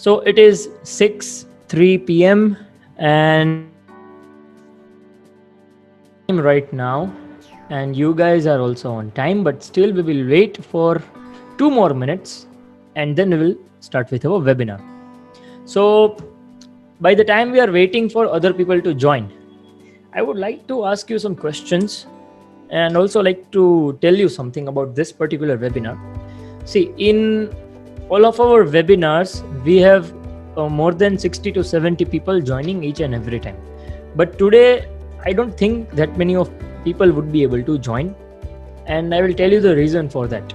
So it is 6:03 p.m. and right now, and you guys are also on time, but still we will wait for 2 more minutes and then we will start with our webinar. So by the time we are waiting for other people to join, I would like to ask you some questions and also like to tell you something about this particular webinar. See, in all of our webinars, we have more than 60 to 70 people joining each and every time. But today, I don't think that many of people would be able to join, and I will tell you the reason for that.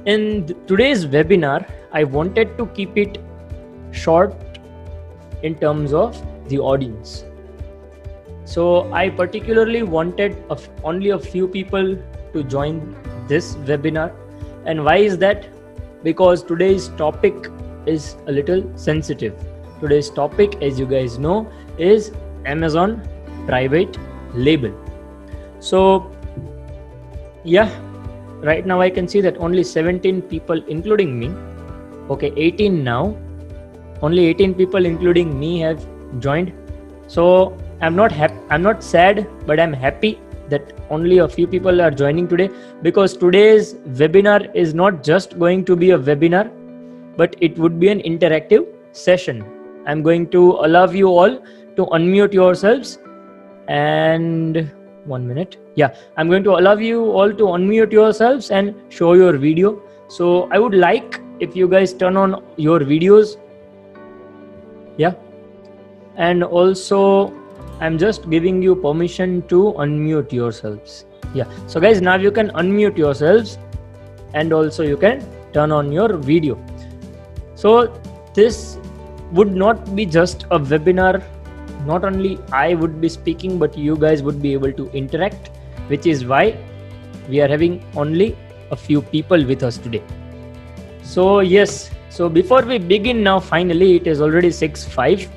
In today's webinar, I wanted to keep it short in terms of the audience. So I particularly wanted only a few people to join this webinar. And why is that? Because today's topic is a little sensitive. Today's topic, as you guys know, is Amazon private label. So yeah, right now I can see that only 17 people, including me, okay, 18 now, only 18 people including me have joined. So I'm not sad, but I'm happy that only a few people are joining today, because today's webinar is not just going to be a webinar, but it would be an interactive session. I'm going to allow you all to unmute yourselves, and 1 minute. Yeah, I'm going to allow you all to unmute yourselves and show your video. So I would like if you guys turn on your videos. Yeah, and also I'm just giving you permission to unmute yourselves. Yeah, so guys, now you can unmute yourselves and also you can turn on your video. So this would not be just a webinar. Not only I would be speaking, but you guys would be able to interact, which is why we are having only a few people with us today. So yes, so before we begin now, finally, it is already 6:05.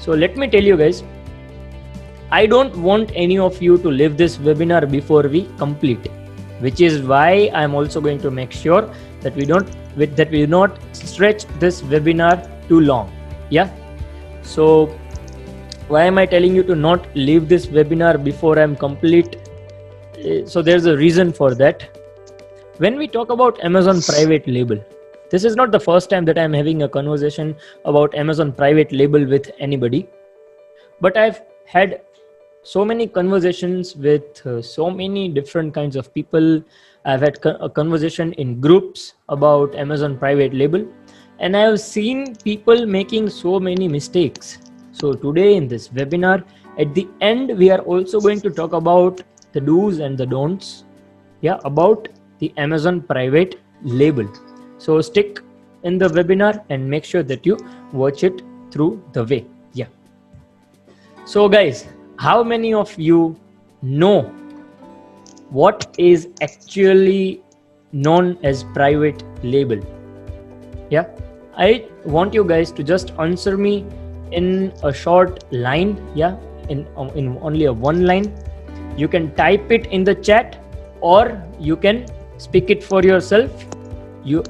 So let me tell you guys, I don't want any of you to leave this webinar before we complete it, which is why I'm also going to make sure that we do not stretch this webinar too long. Yeah. So why am I telling you to not leave this webinar before I'm complete? So there's a reason for that. When we talk about Amazon private label, this is not the first time that I'm having a conversation about Amazon private label with anybody, but I've had so many conversations with so many different kinds of people. I've had a conversation in groups about Amazon private label, and I have seen people making so many mistakes. So today in this webinar, at the end, we are also going to talk about the do's and the don'ts, yeah, about the Amazon private label. So stick in the webinar and make sure that you watch it through the way. Yeah. So guys, how many of you know what is actually known as private label? Yeah, I want you guys to just answer me in a short line. Yeah, in only a one line. You can type it in the chat or you can speak it for yourself.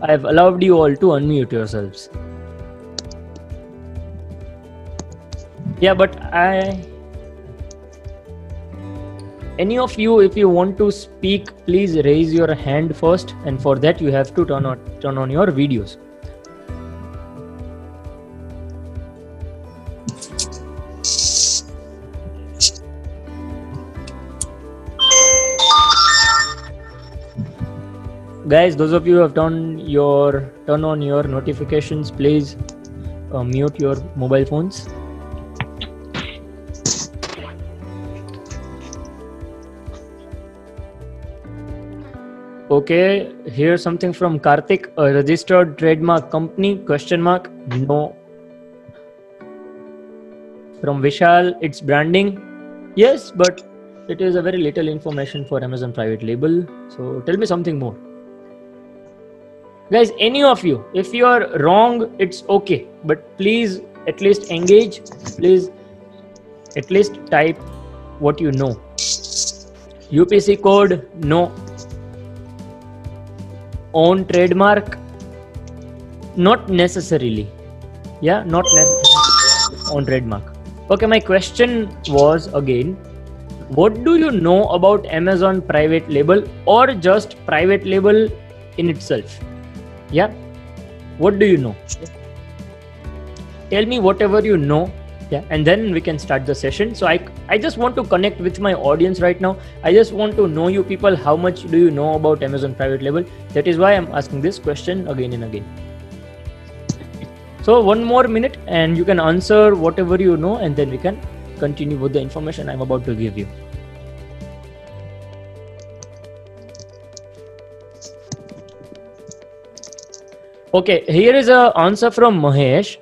I've allowed you all to unmute yourselves. Yeah, but any of you, if you want to speak, please raise your hand first, and for that you have to turn on your videos. Guys, those of you who have turn on your notifications, please mute your mobile phones. Okay, here's something from Karthik. A registered trademark company? Question mark. No. From Vishal, it's branding. Yes, but it is a very little information for Amazon private label. So tell me something more. Guys, any of you, if you are wrong, it's okay. But please at least engage. Please at least type what you know. UPC code? No. Own trademark? Not necessarily. Yeah, not necessarily on trademark. Okay, my question was again, what do you know about Amazon private label or just private label in itself? Yeah, what do you know? Tell me whatever you know. Yeah, and then we can start the session. So I just want to connect with my audience right now. I just want to know you people, how much do you know about Amazon private label? That is why I'm asking this question again and again. So 1 more minute and you can answer whatever you know, and then we can continue with the information I'm about to give you. Okay, here is a answer from Mahesh.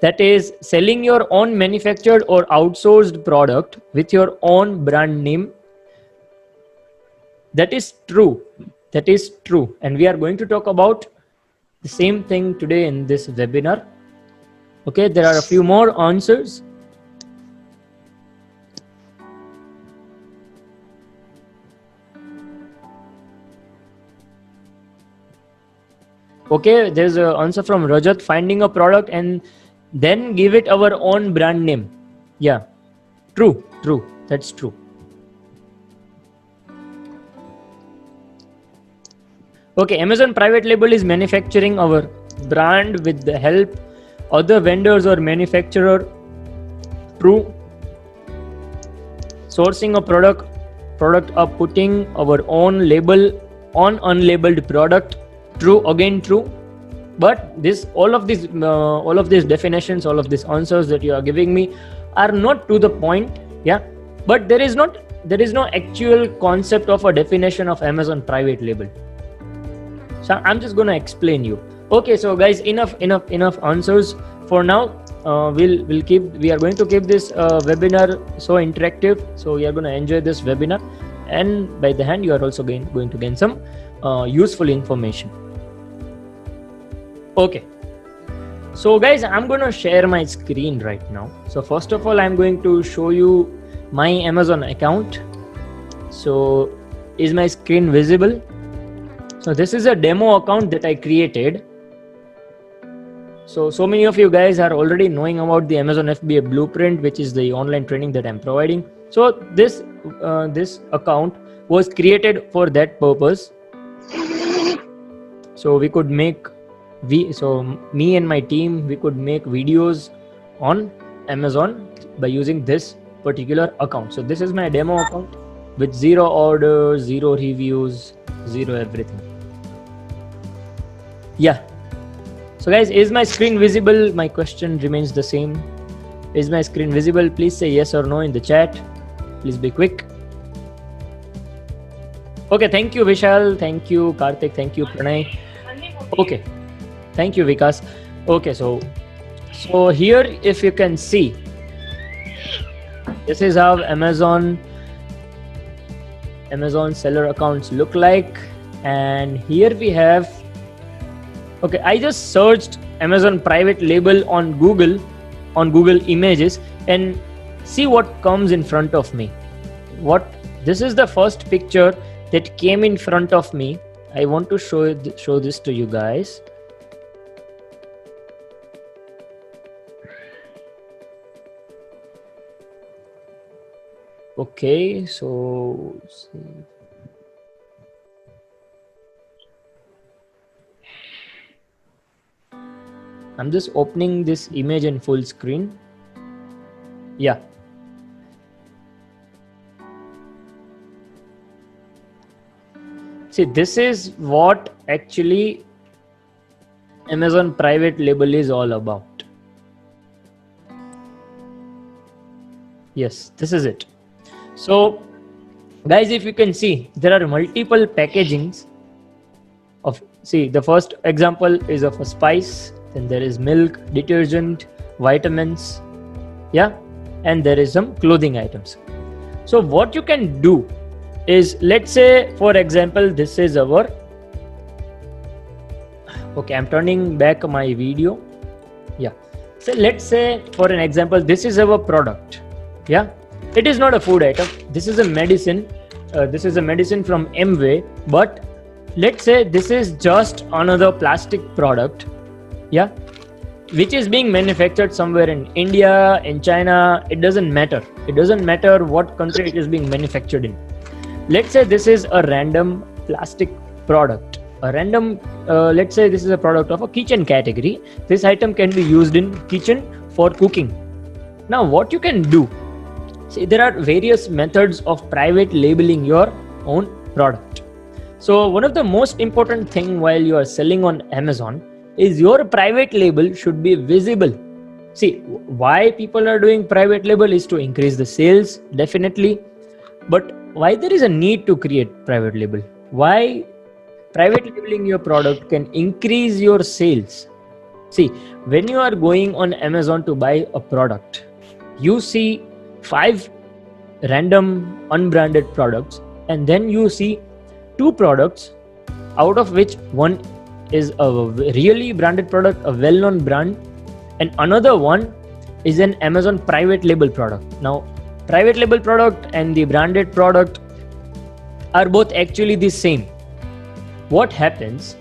That is selling your own manufactured or outsourced product with your own brand name. That is true. That is true. And we are going to talk about the same thing today in this webinar. Okay, there are a few more answers. Okay, there's an answer from Rajat, finding a product and then give it our own brand name. Yeah, true, that's true. Okay, Amazon private label is manufacturing our brand with the help other vendors or manufacturer. True. Sourcing a product of putting our own label on unlabeled product. True, again true. But all of these definitions, all of these answers that you are giving me are not to the point. Yeah, but there is no actual concept of a definition of Amazon private label. So I'm just gonna explain you. Okay, so guys, enough answers for now. We are going to keep this webinar so interactive. So we are going to enjoy this webinar, and by the hand you are also going to gain some useful information. Okay, so guys, I'm going to share my screen right now. So first of all, I'm going to show you my Amazon account. So is my screen visible? So this is a demo account that I created. So many of you guys are already knowing about the Amazon FBA Blueprint, which is the online training that I'm providing. So this account was created for that purpose. So we could make me and my team, we could make videos on Amazon by using this particular account. So this is my demo account with 0 orders, 0 reviews, 0 everything. Yeah. So guys, is my screen visible? My question remains the same. Is my screen visible? Please say yes or no in the chat. Please be quick. Okay, thank you Vishal, thank you Karthik, thank you Pranay. Okay, thank you Vikas. Okay, so here if you can see, this is how Amazon seller accounts look like, and here we have. Okay, I just searched Amazon private label on Google Images, and see what comes in front of me. This is the first picture that came in front of me. I want to show this to you guys. Okay, so I'm just opening this image in full screen. Yeah. See, this is what actually Amazon private label is all about. Yes, this is it. So guys, if you can see, there are multiple packagings of, see, the first example is of a spice, then there is milk, detergent, vitamins, yeah, and there is some clothing items. So what you can do is, let's say for example, this is our, okay, I'm turning back my video. Yeah, so let's say for an example, this is our product. Yeah, it is not a food item, this is a medicine. This is a medicine from Amway, but let's say this is just another plastic product. Yeah, which is being manufactured somewhere in India, in China. It doesn't matter. It doesn't matter what country it is being manufactured in. Let's say this is a random plastic product. A random, let's say this is a product of a kitchen category. This item can be used in kitchen for cooking. Now, what you can do, see, there are various methods of private labeling your own product. So one of the most important thing while you are selling on Amazon is your private label should be visible. See, why people are doing private label is to increase the sales, definitely. But why there is a need to create private label? Why private labeling your product can increase your sales? See, when you are going on Amazon to buy a product, you see 5 random unbranded products, and then you see 2 products, out of which one is a really branded product, a well-known brand, and another one is an Amazon private label product. Now, private label product and the branded product are both actually the same. What happens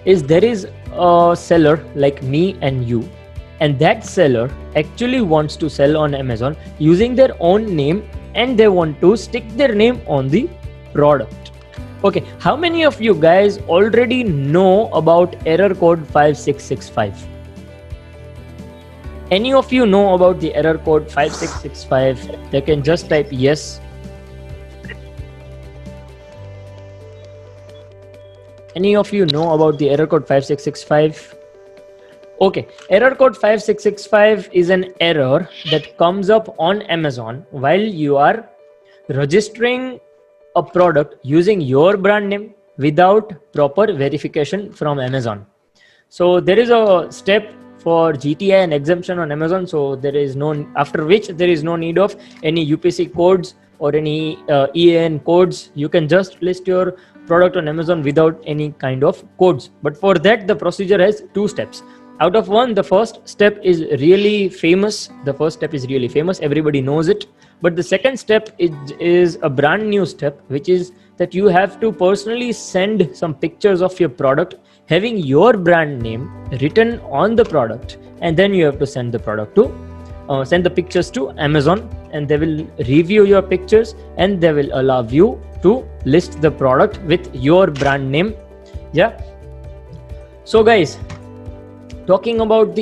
is there is a seller like me and you, and that seller actually wants to sell on Amazon using their own name, and they want to stick their name on the product. Okay, how many of you guys already know about error code 5665? Any of you know about the error code 5665? They can just type yes. Any of you know about the error code 5665? Okay, error code 5665 is an error that comes up on Amazon while you are registering a product using your brand name without proper verification from Amazon. So there is a step for GTI and exemption on Amazon. So there is no, after which there is no need of any UPC codes or any EAN codes. You can just list your product on Amazon without any kind of codes. But for that, the procedure has 2 steps. Out of one, the first step is really famous. Everybody knows it. But the second step is a brand new step, which is that you have to personally send some pictures of your product having your brand name written on the product, and then you have to send the product to send the pictures to Amazon, and they will review your pictures and they will allow you to list the product with your brand name. Yeah. So guys, talking about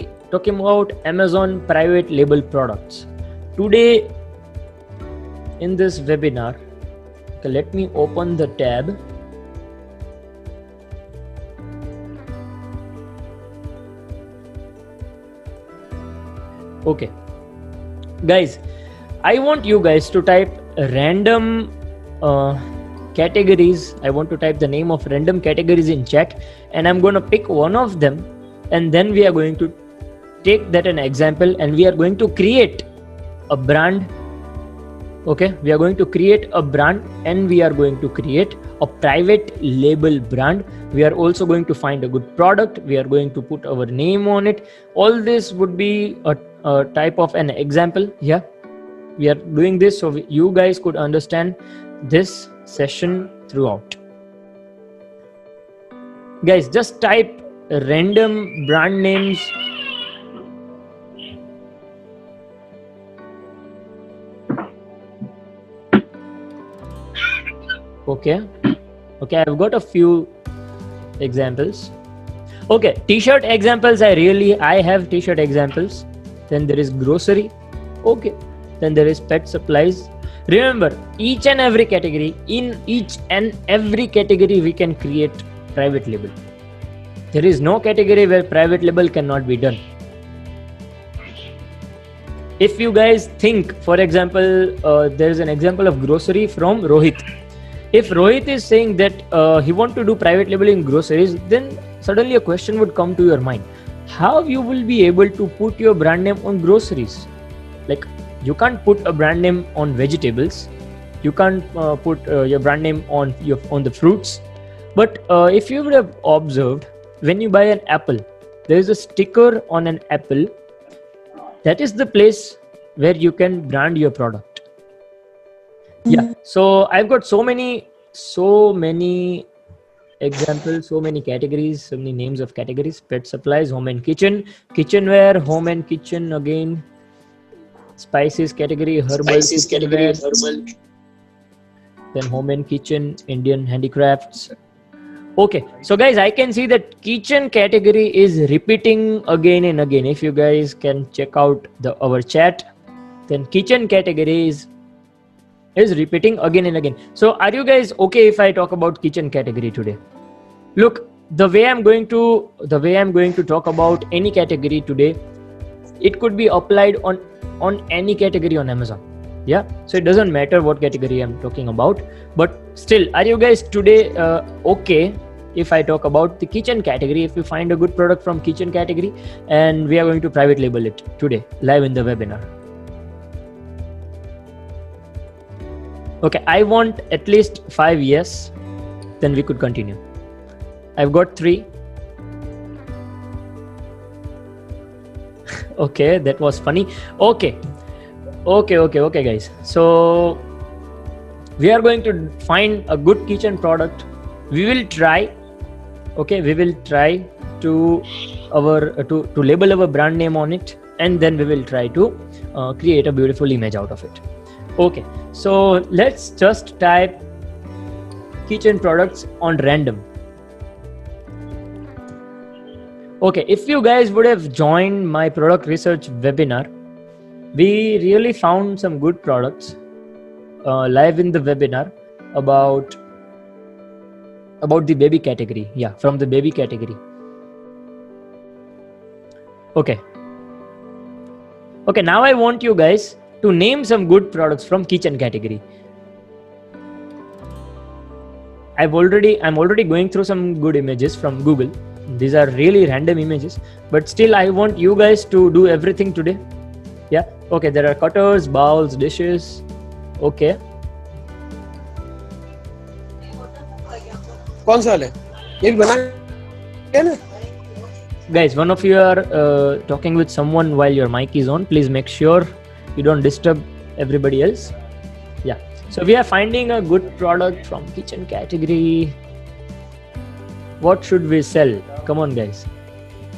Amazon private label products today in this webinar. Okay, let me open the tab. Okay, guys, I want you guys to type random categories. I want to type the name of random categories in chat, and I'm going to pick one of them, and then we are going to take that an example, and we are going to create a brand. Okay, we are going to create a brand, and we are going to create a private label brand. We are also going to find a good product. We are going to put our name on it. All this would be a type of an example. Yeah, we are doing this so you guys could understand this session throughout. Guys, just type random brand names. Okay, I've got a few examples. Okay, t-shirt examples. I have t-shirt examples. Then there is grocery. Okay, then there is pet supplies. Remember, each and every category, in each and every category we can create private label. There is no category where private label cannot be done. If you guys think, for example, there is an example of grocery from Rohit. If Rohit is saying that he wants to do private labeling groceries, then suddenly a question would come to your mind. How you will be able to put your brand name on groceries? Like, you can't put a brand name on vegetables. You can't put your brand name on the fruits. But if you would have observed, when you buy an apple, there is a sticker on an apple. That is the place where you can brand your product. Yeah, so I've got so many Example, so many categories, so many names of categories: pet supplies, home and kitchen, kitchenware, home and kitchen again, spices category, herbal, Spices category, kitchenware, herbal. then home and kitchen, Indian handicrafts. Okay, so guys, I can see that kitchen category is repeating again and again. If you guys can check out our chat, then kitchen category is repeating again and again. So are you guys okay if I talk about kitchen category today? Look, the way I'm going to talk about any category today, it could be applied on any category on Amazon. Yeah, so it doesn't matter what category I'm talking about, but still, are you guys today okay if I talk about the kitchen category? If you find a good product from kitchen category, and we are going to private label it today live in the webinar. Okay, I want at least 5 yes, then we could continue. I've got 3. Okay, that was funny. Okay, guys. So we are going to find a good kitchen product. We will try. Okay, we will try to label our brand name on it, and then we will try to create a beautiful image out of it. Okay, so let's just type kitchen products on random. Okay, if you guys would have joined my product research webinar, we really found some good products live in the webinar about the baby category. Yeah, from the baby category. Okay, now I want you guys to name some good products from kitchen category. I'm already going through some good images from Google. These are really random images, but still I want you guys to do everything today. Yeah, okay, there are cutters, bowls, dishes. Okay, कौन सा वाला है? ये भी बना है ना? guys, one of you are talking with someone while your mic is on. Please make sure you don't disturb everybody else. Yeah, so we are finding a good product from kitchen category. What should we sell? Come on, guys,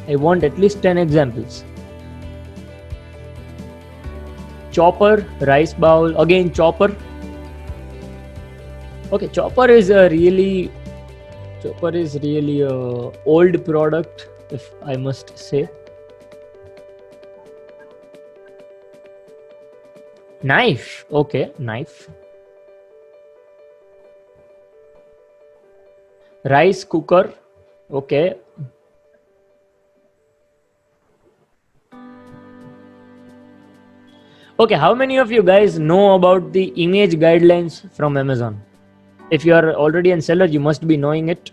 I want at least 10 examples. Chopper, rice bowl, again chopper. Okay, chopper is really a old product, if I must say. Knife, okay, knife. Rice cooker, okay. Okay, how many of you guys know about the image guidelines from Amazon? If you are already a seller, you must be knowing it.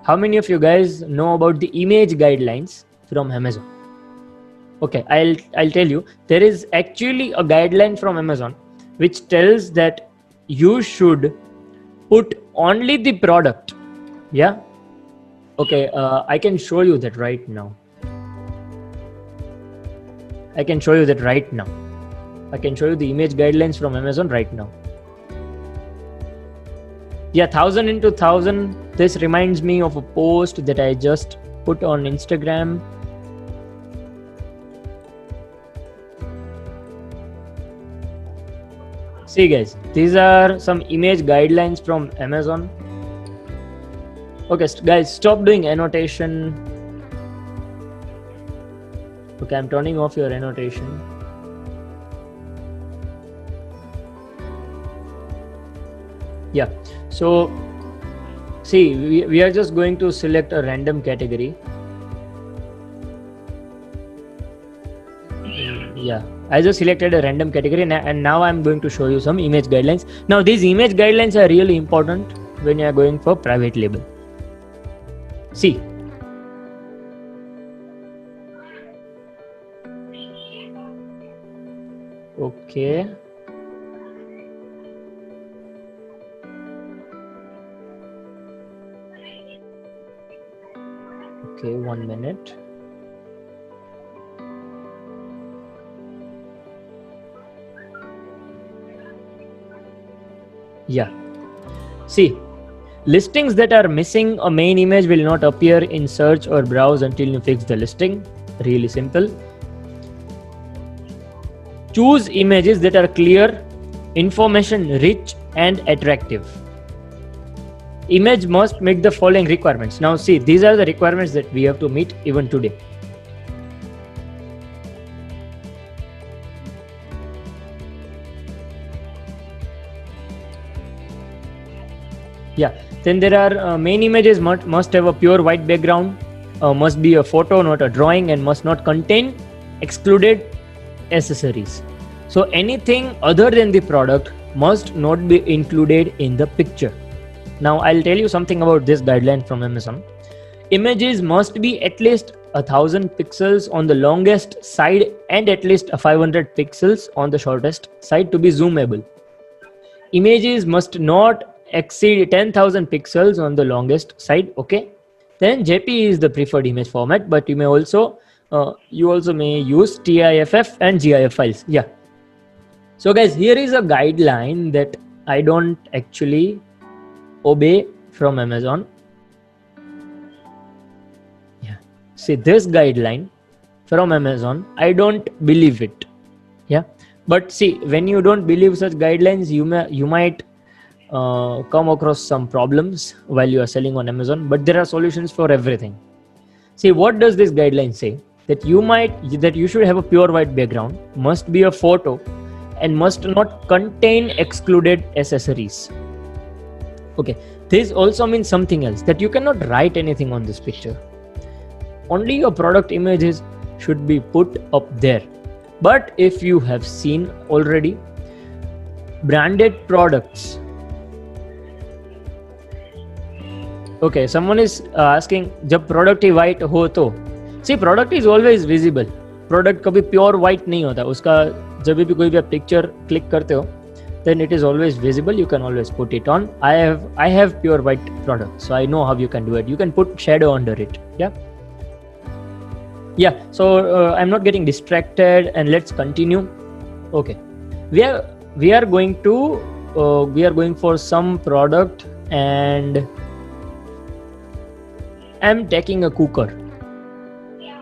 How many of you guys know about the image guidelines from Amazon? Okay, I'll tell you. There is actually a guideline from Amazon which tells that you should put only the product. Yeah. Okay, I can show you that right now. I can show you the image guidelines from Amazon right now. Yeah, 1000 into 1000. This reminds me of a post that I just put on Instagram. See guys, these are some image guidelines from Amazon. Okay, guys, stop doing annotation. Okay, I'm turning off your annotation. Yeah, so see, we are just going to select a random category. Yeah, I just selected a random category, and now I'm going to show you some image guidelines. Now these image guidelines are really important when you are going for private label. See, okay, okay, 1 minute. Yeah, see, Listings that are missing a main image will not appear in search or browse until you fix the listing. Really simple. Choose images that are clear, information rich and attractive. Image must meet the following requirements. Now see, these are the requirements that we have to meet even today. Yeah, then there are main images must have a pure white background, must be a photo, not a drawing, and must not contain excluded accessories. So anything other than the product must not be included in the picture. Now I'll tell you something about this guideline from Amazon. Images must be at least 1000 pixels on the longest side and at least 500 pixels on the shortest side to be zoomable. Images must not exceed 10,000 pixels on the longest side. Okay, then JPE is the preferred image format, but you also may use TIFF and GIF files. Yeah. So guys, here is a guideline that I don't actually obey from Amazon. Yeah, see this guideline from Amazon, I don't believe it. Yeah, but see, when you don't believe such guidelines, you might come across some problems while you are selling on Amazon, but there are solutions for everything. See, what does this guideline say? That you should have a pure white background, must be a photo, and must not contain excluded accessories. Okay, this also means something else, that you cannot write anything on this picture. Only your product images should be put up there. But if you have seen already branded products, okay, someone is asking, जब product ही white हो तो, see, product is always visible. Product कभी pure white नहीं होता, उसका जब भी कोई भी आप picture click करते हो, then it is always visible. You can always put it on. I have pure white product, so I know how you can do it. You can put shadow under it. Yeah. So I'm not getting distracted, and let's continue. Okay, we are going for some product, and I'm taking a cooker.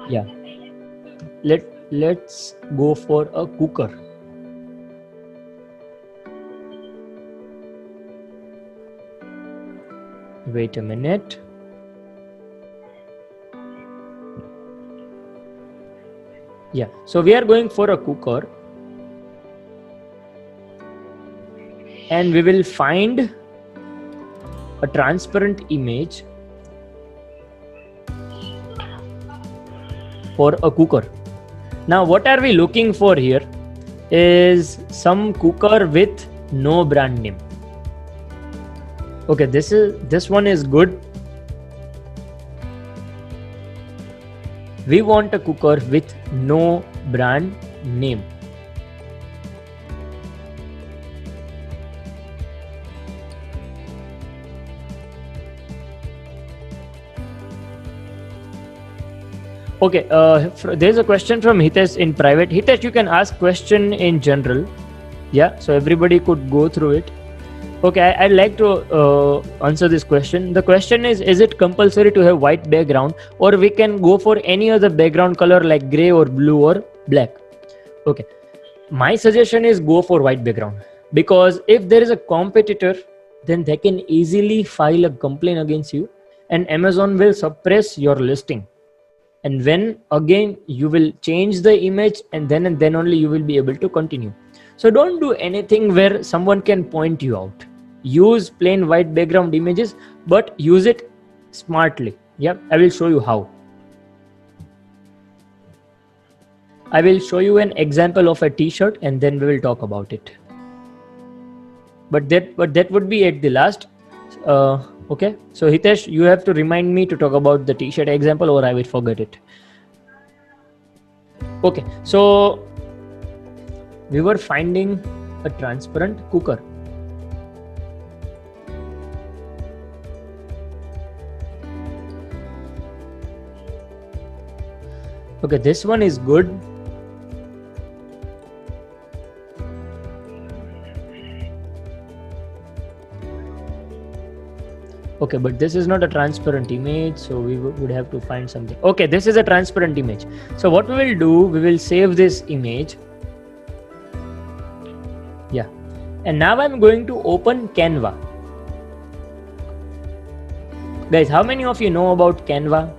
Yeah, let's go for a cooker. Wait a minute. Yeah, so we are going for a cooker, and we will find a transparent image for a cooker. Now what are we looking for here is some cooker with no brand name. Okay, this one is good. We want a cooker with no brand name. Okay, there's a question from Hitesh in private. Hitesh, you can ask question in general. Yeah, so everybody could go through it. Okay, I'd like to answer this question. The question is it compulsory to have white background, or we can go for any other background color like gray or blue or black? Okay, my suggestion is go for white background, because if there is a competitor, then they can easily file a complaint against you, and Amazon will suppress your listing. And when again you will change the image, and then only you will be able to continue. So don't do anything where someone can point you out. Use plain white background images, but use it smartly. Yeah, I will show you how. I will show you an example of a t-shirt, and then we will talk about it. But that would be at the last. Okay, so Hitesh, you have to remind me to talk about the t-shirt example, or I will forget it. Okay, so we were finding a transparent cooker. Okay, this one is good. Okay, but this is not a transparent image, so we would have to find something. Okay, this is a transparent image. So what we will do, we will save this image. Yeah, and now I'm going to open Canva. Guys, how many of you know about Canva?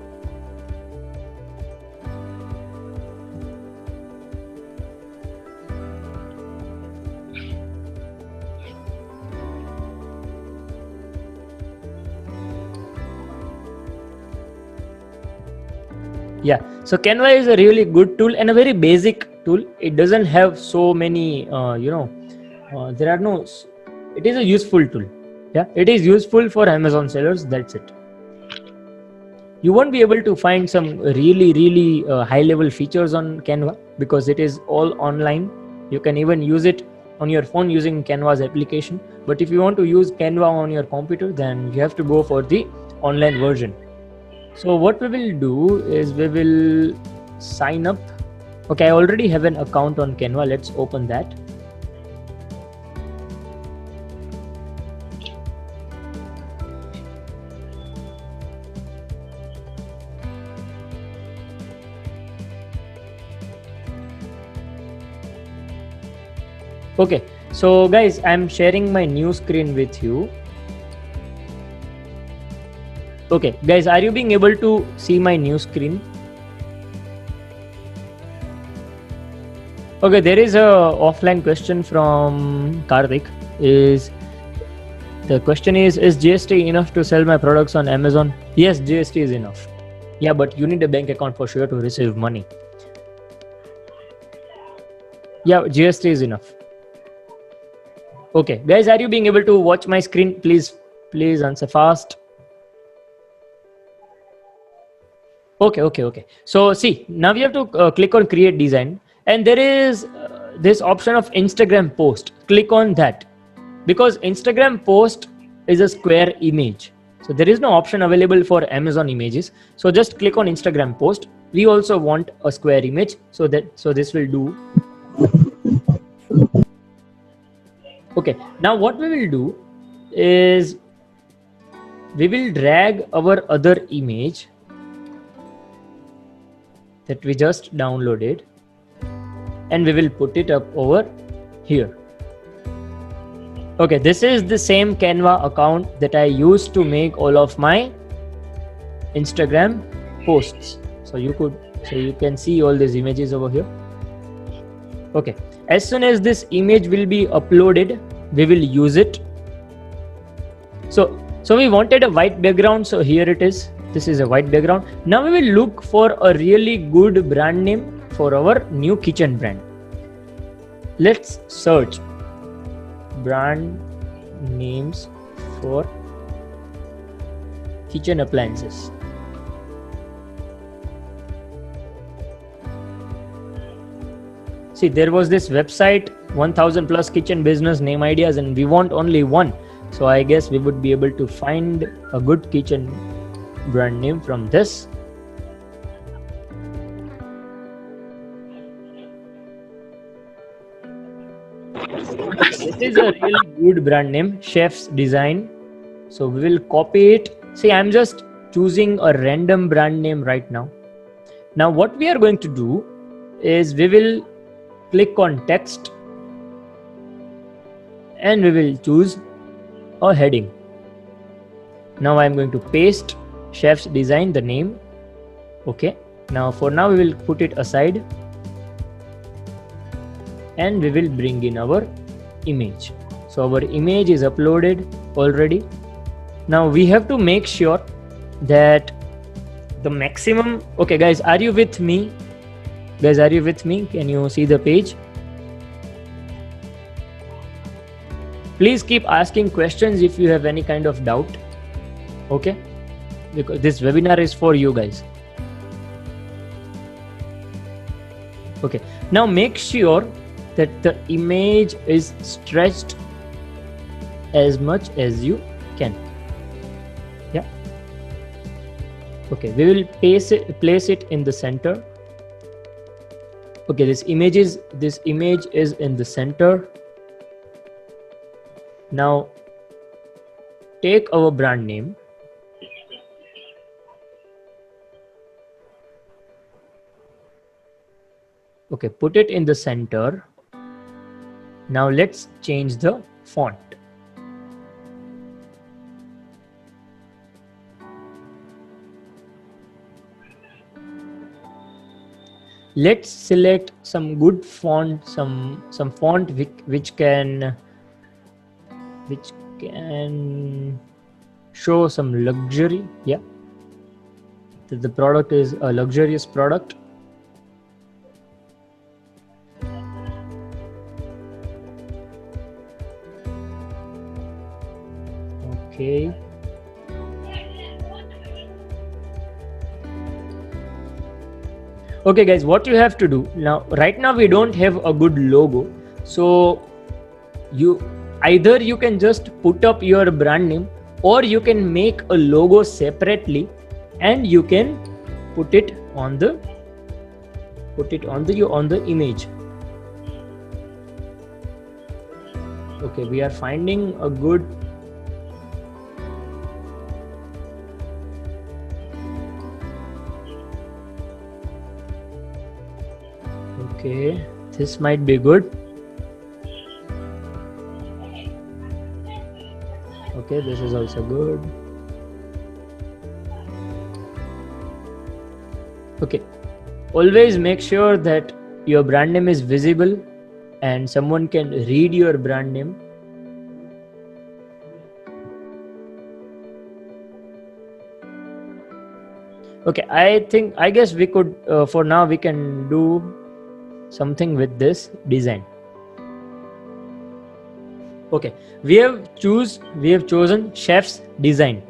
Yeah, so Canva is a really good tool and a very basic tool. It doesn't have so many, there are no, it is a useful tool. Yeah, it is useful for Amazon sellers. That's it. You won't be able to find some really high level features on Canva because it is all online. You can even use it on your phone using Canva's application. But if you want to use Canva on your computer, then you have to go for the online version. So what we will do is we will sign up. Okay, I already have an account on Canva. Let's open that. Okay, so guys, I'm sharing my new screen with you. Okay, guys, are you being able to see my new screen? Okay, there is a offline question from Karthik. The question is GST enough to sell my products on Amazon? Yes, GST is enough. Yeah, but you need a bank account for sure to receive money. Yeah, GST is enough. Okay, guys, are you being able to watch my screen? Please answer fast. Okay. So see, now we have to click on create design, and there is this option of Instagram post. Click on that because Instagram post is a square image. So there is no option available for Amazon images. So just click on Instagram post. We also want a square image, so this will do. Okay, now what we will do is we will drag our other image that we just downloaded and we will put it up over here. Okay, this is the same Canva account that I used to make all of my Instagram posts. So you can see all these images over here. Okay, as soon as this image will be uploaded, we will use it. So we wanted a white background, so here it is. This is a white background. Now we will look for a really good brand name for our new kitchen brand. Let's search brand names for kitchen appliances. See, there was this website 1000 plus kitchen business name ideas, and we want only one. So I guess we would be able to find a good kitchen brand name from this. This is a really good brand name, Chef's Design. So we will copy it. See, I'm just choosing a random brand name right now. Now what we are going to do is we will click on text and we will choose a heading. Now I'm going to paste Chef's Design, the name. Okay, now for now we will put it aside and we will bring in our image. So our image is uploaded already. Now we have to make sure that the maximum. Okay guys, are you with me? Can you see the page? Please keep asking questions if you have any kind of doubt. Okay, because this webinar is for you guys. Okay, now make sure that the image is stretched as much as you can. Yeah. Okay, we will place it in the center. Okay, this image is in the center. Now take our brand name Okay, put it in the center. Now let's change the font. Let's select some good font, some font which can show some luxury. Yeah, the product is a luxurious product. Okay. Okay guys, what you have to do now, right now we don't have a good logo, so you can just put up your brand name, or you can make a logo separately and you can put it on the image. Okay, we are finding a good okay, this might be good. Okay, this is also good. Okay, always make sure that your brand name is visible and someone can read your brand name. Okay, I guess we could for now we can do something with this design. Okay, we have chosen chef's design.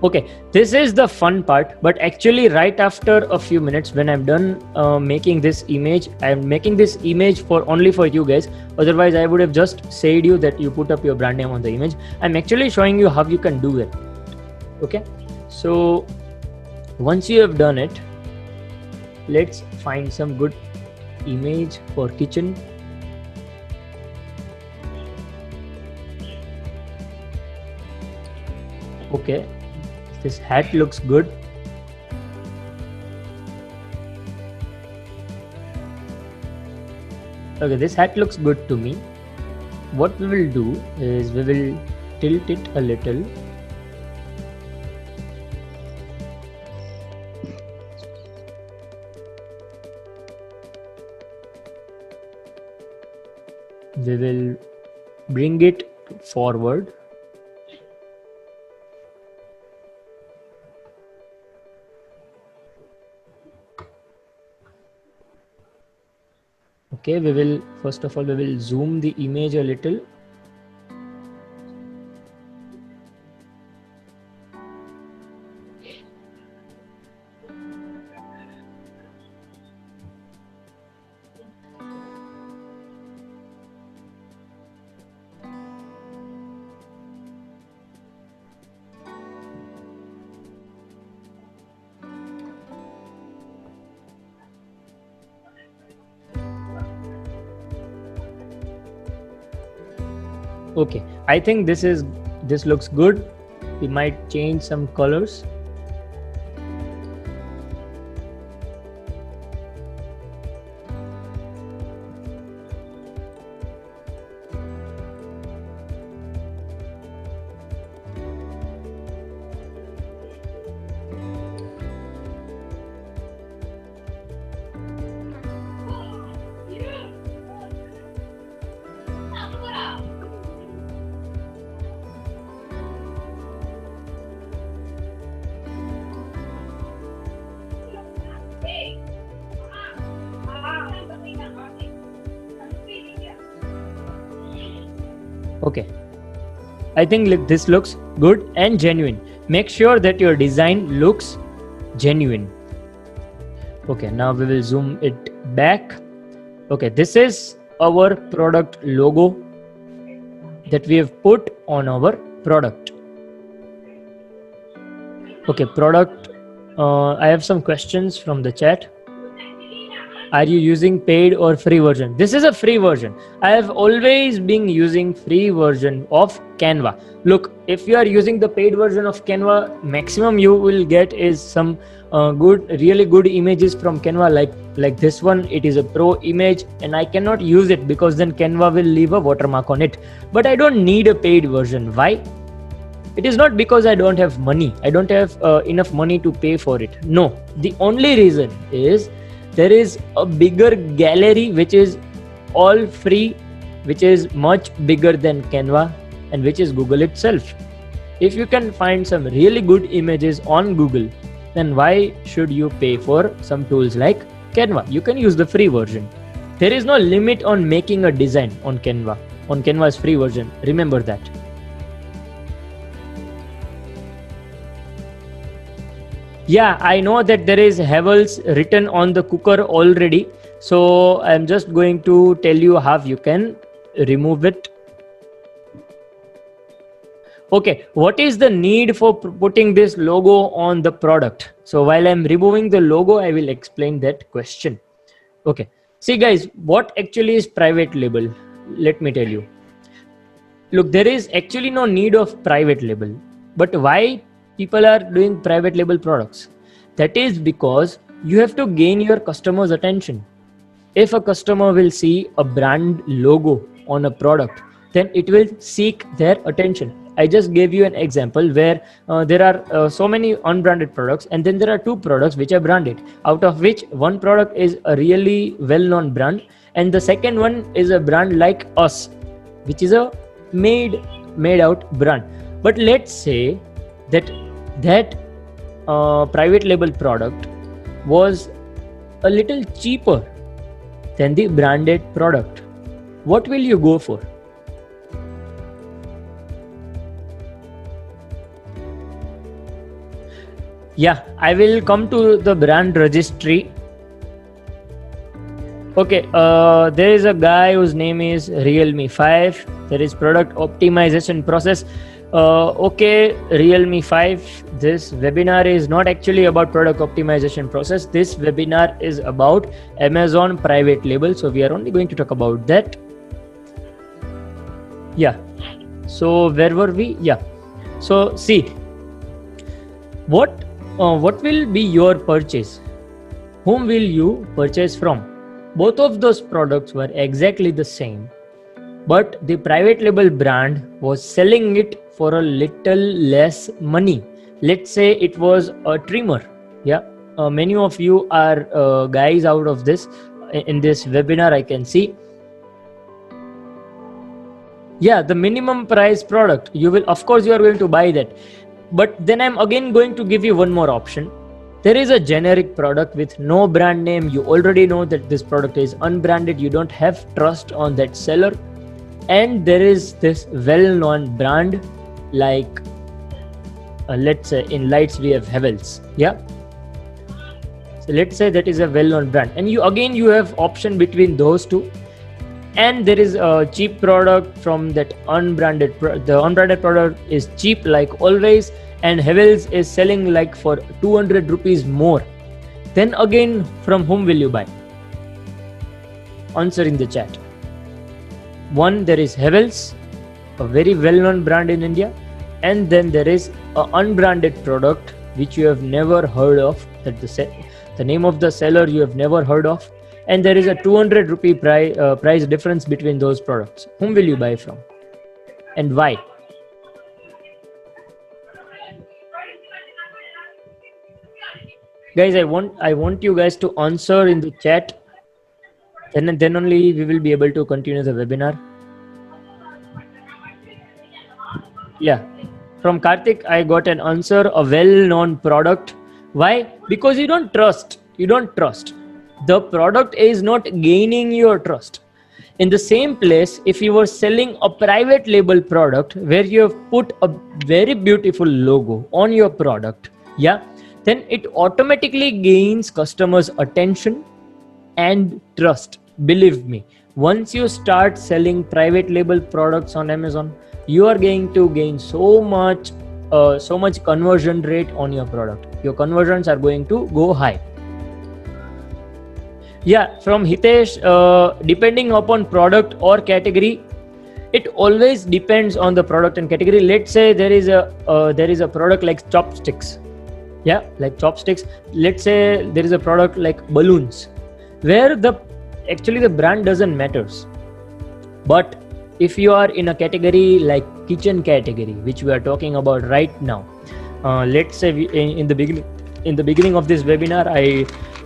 Okay, this is the fun part, but actually right after a few minutes when I'm done making this image, I'm making this image only for you guys. Otherwise I would have just said you that you put up your brand name on the image. I'm actually showing you how you can do it. Okay, so once you have done it, let's find some good image for kitchen. Okay, this hat looks good. Okay, this hat looks good to me. What we will do is we will tilt it a little. We will bring it forward. Okay, we will first of all we will zoom the image a little. Okay, I think this looks good. We might change some colors. Okay, I think this looks good and genuine. Make sure that your design looks genuine. Okay, now we will zoom it back. Okay, this is our product logo that we have put on our product. Okay, product. I have some questions from the chat. Are you using paid or free version? This is a free version. I have always been using free version of Canva. Look, if you are using the paid version of Canva, maximum you will get is some really good images from Canva, like this one. It is a pro image, and I cannot use it because then Canva will leave a watermark on it. But I don't need a paid version. Why? It is not because I don't have money. I don't have enough money to pay for it. No, the only reason is there is a bigger gallery which is all free, which is much bigger than Canva, and which is Google itself. If you can find some really good images on Google, then why should you pay for some tools like Canva? You can use the free version. There is no limit on making a design on Canva, on Canva's free version. Remember that. Yeah, I know that there is Havells written on the cooker already. So I'm just going to tell you how you can remove it. Okay, what is the need for putting this logo on the product? So while I'm removing the logo, I will explain that question. Okay, see guys, what actually is private label? Let me tell you. Look, there is actually no need of private label. But why people are doing private label products? That is because you have to gain your customers' attention. If a customer will see a brand logo on a product, then it will seek their attention. I just gave you an example where there are so many unbranded products, and then there are two products which are branded, out of which one product is a really well-known brand, and the second one is a brand like Us, which is a made out brand. But let's say that private label product was a little cheaper than the branded product. What will you go for? Yeah, I will come to the brand registry. Okay, there is a guy whose name is Realme 5. There is product optimization process. Okay, Realme 5. This webinar is not actually about product optimization process. This webinar is about Amazon private label. So we are only going to talk about that. Yeah. So where were we? Yeah. So see, what will be your purchase? Whom will you purchase from? Both of those products were exactly the same, but the private label brand was selling it for a little less money. Let's say it was a trimmer. Yeah, many of you are guys out of this in this webinar, I can see. Yeah, the minimum price product, you will, of course you are going to buy that. But then I'm again going to give you one more option. There is a generic product with no brand name. You already know that this product is unbranded. You don't have trust on that seller. And there is this well-known brand like, let's say in lights we have Havells. Yeah. So let's say that is a well-known brand. And you have option between those two. And there is a cheap product from that unbranded. The unbranded product is cheap like always, and Havells is selling like for 200 rupees more. Then again, from whom will you buy? Answer in the chat. One, there is Havells, a very well-known brand in India, and then there is an unbranded product which you have never heard of. That the name of the seller you have never heard of. And there is a 200 rupee price difference between those products. Whom will you buy from? And why? Guys, I want you guys to answer in the chat. Then only we will be able to continue the webinar. Yeah. From Karthik, I got an answer, a well-known product. Why? Because you don't trust. You don't trust. The product is not gaining your trust. In the same place, if you were selling a private label product where you have put a very beautiful logo on your product, yeah, then it automatically gains customers' attention and trust. Believe me, once you start selling private label products on Amazon, you are going to gain so much conversion rate on your product. Your conversions are going to go high. Yeah, from Hitesh, depending upon product or category, it always depends on the product and category. Let's say there is a product like chopsticks. Yeah, like chopsticks. Let's say there is a product like balloons, where actually the brand doesn't matters. But if you are in a category like kitchen category, which we are talking about right now, let's say in the beginning of this webinar,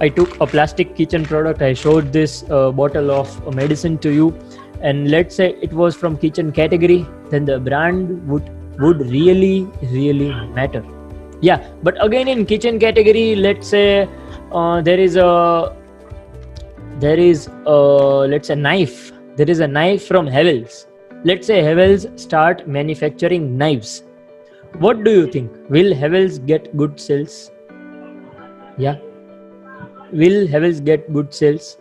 I took a plastic kitchen product. I showed this bottle of medicine to you, and let's say it was from kitchen category, then the brand would really matter. Yeah, but again in kitchen category, let's say there is let's say knife. There is a knife from Havells. Let's say Havells start manufacturing knives. What do you think? Will Havells get good sales? Yeah. Will Havells get good sales?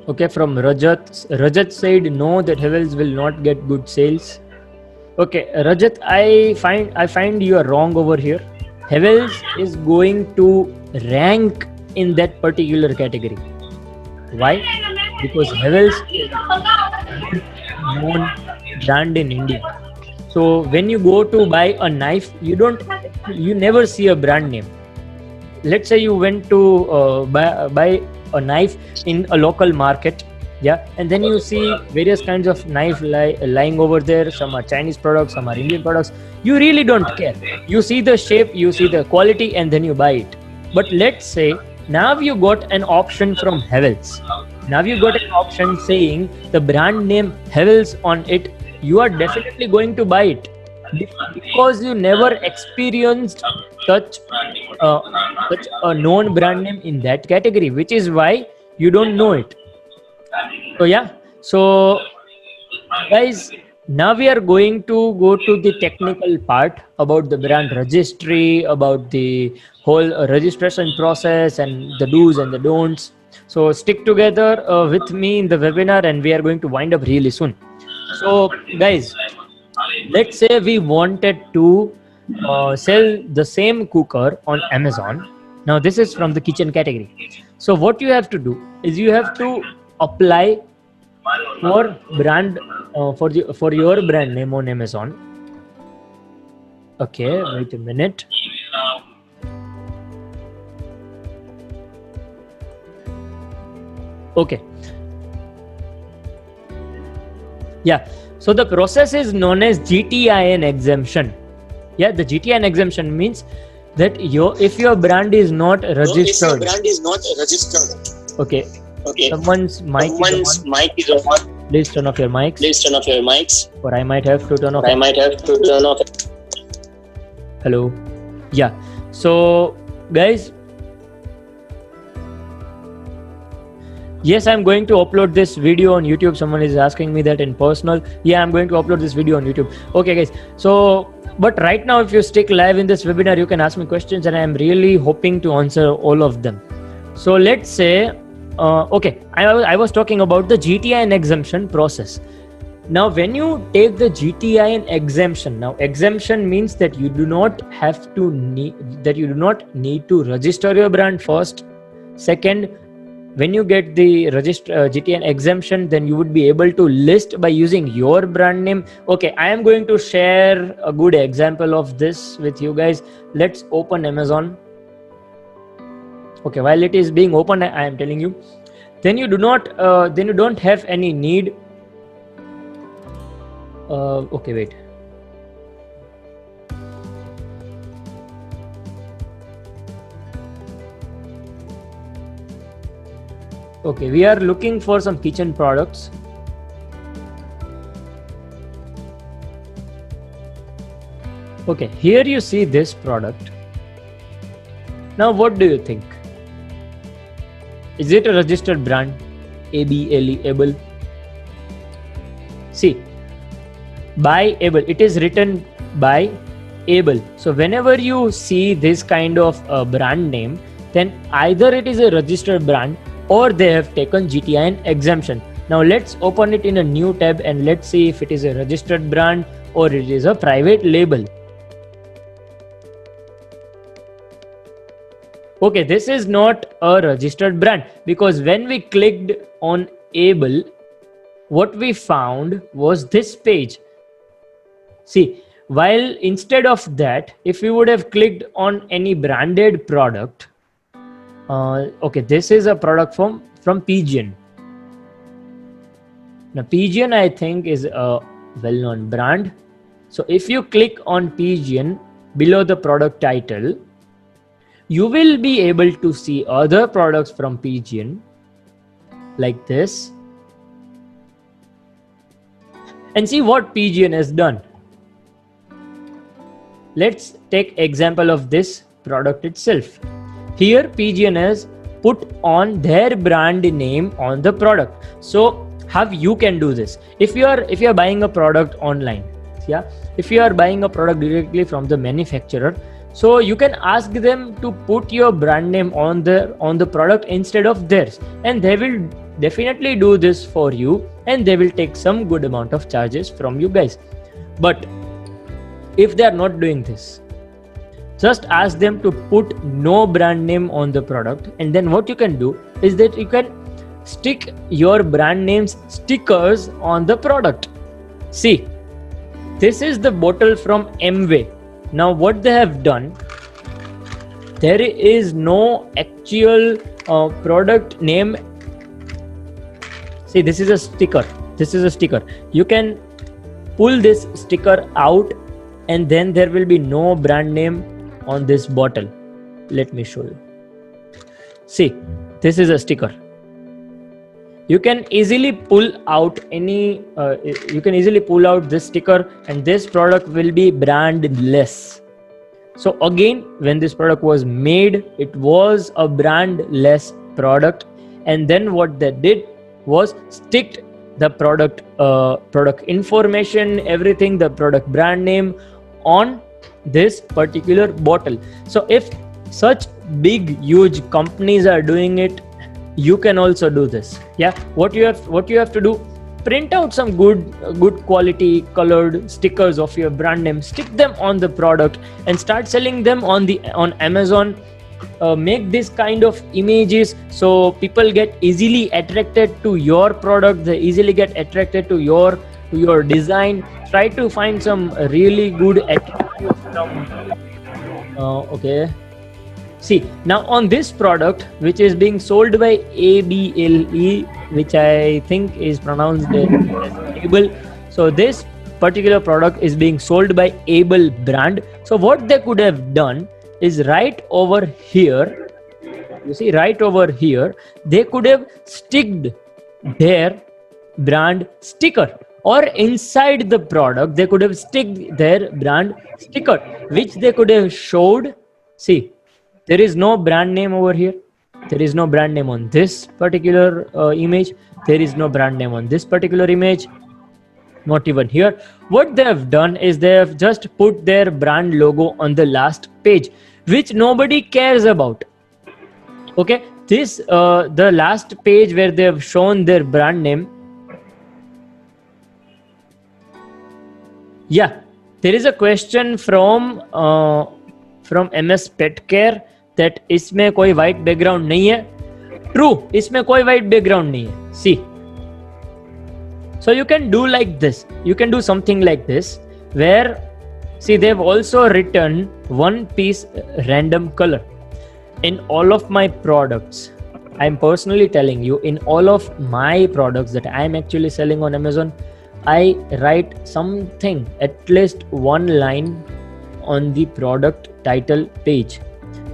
Okay, from Rajat said no, that Havells will not get good sales. Okay, Rajat, I find you are wrong over here. Havells is going to rank in that particular category. Why? Because Havells is a known brand in India. So when you go to buy a knife, you never see a brand name. Let's say you went to buy a knife in a local market, yeah, and then you see various kinds of knife lying over there. Some are Chinese products, some are Indian products. You really don't care. You see the shape, you see the quality, and then you buy it. But let's say now you got an option from Havells. Now you got an option saying the brand name Havells on it. You are definitely going to buy it because you never experienced such such a known brand name in that category, which is why you don't know it. So yeah, so guys, now we are going to go to the technical part about the brand registry, about the whole registration process and the do's and the don'ts. So stick together with me in the webinar, and we are going to wind up really soon. So guys, let's say we wanted to sell the same cooker on Amazon. Now this is from the kitchen category. So what you have to do is you have to apply for brand for your brand name on Amazon. Okay, wait a minute. Okay. Yeah. So the process is known as GTIN exemption. Yeah, the GTIN exemption means that if your brand is not registered. Okay. Someone's mic is on. Please turn off your mics. Or I might have to turn off. Hello. Yeah. So guys, yes, I'm going to upload this video on YouTube. Someone is asking me that in personal. Yeah, I'm going to upload this video on YouTube. Okay guys, so but right now if you stick live in this webinar, you can ask me questions and I'm really hoping to answer all of them. So let's say okay, I was talking about the GTIN exemption process. Now when you take the GTIN exemption, now exemption means that you do not need to register your brand first. Second, when you get the GTIN exemption, then you would be able to list by using your brand name. Okay, I am going to share a good example of this with you guys. Let's open Amazon. Okay, while it is being opened, I am telling you, then you don't have any need. Okay, wait. Okay, we are looking for some kitchen products. Okay, here you see this product. Now what do you think? Is it a registered brand? Able. See, by Able. It is written by Able. So whenever you see this kind of brand name, then either it is a registered brand or they have taken GTIN exemption. Now let's open it in a new tab and let's see if it is a registered brand or it is a private label. Okay, this is not a registered brand because when we clicked on Able, what we found was this page. See, while instead of that, if we would have clicked on any branded product, okay, this is a product from Pigeon. Now, Pigeon, I think, is a well-known brand. So if you click on Pigeon below the product title, you will be able to see other products from Pigeon like this, and see what Pigeon has done. Let's take example of this product itself. Here Pigeon has put on their brand name on the product. So how you can do this? If you are buying a product online, yeah, if you are buying a product directly from the manufacturer, so you can ask them to put your brand name on the product instead of theirs, and they will definitely do this for you, and they will take some good amount of charges from you guys. But if they are not doing this, just ask them to put no brand name on the product, and then what you can do is that you can stick your brand names stickers on the product. See, this is the bottle from Amway. Now what they have done, there is no actual product name. See, this is a sticker. This is a sticker. You can pull this sticker out, and then there will be no brand name on this bottle. Let me show you. See, this is a sticker. You can easily pull out this sticker, and this product will be brandless. So again, when this product was made, it was a brandless product, and then what they did was stick the product information, everything, the product brand name on this particular bottle. So if such big huge companies are doing it, you can also do this. Yeah, what you have to do, print out some good quality colored stickers of your brand name, stick them on the product, and start selling them on Amazon. Make this kind of images so people get easily attracted to your product, they easily get attracted to your design. Try to find some really good attributes from okay. See, now on this product, which is being sold by ABLE, which I think is pronounced as Able. So this particular product is being sold by Able brand. So what they could have done is right over here, you see, right over here, they could have sticked their brand sticker, or inside the product they could have sticked their brand sticker, which they could have showed. See, there is no brand name over here. There is no brand name on this particular image. There is no brand name on this particular image. Not even here. What they have done is they have just put their brand logo on the last page, which nobody cares about. Okay, this the last page where they have shown their brand name. Yeah, there is a question from MS Pet Care that इसमें कोई white background नहीं है. True, इसमें कोई white background नहीं है. See, so you can do like this. You can do something like this, where, see, they've also written one piece random color. In all of my products, I'm personally telling you, in all of my products that I'm actually selling on Amazon, I write something, at least one line on the product title page.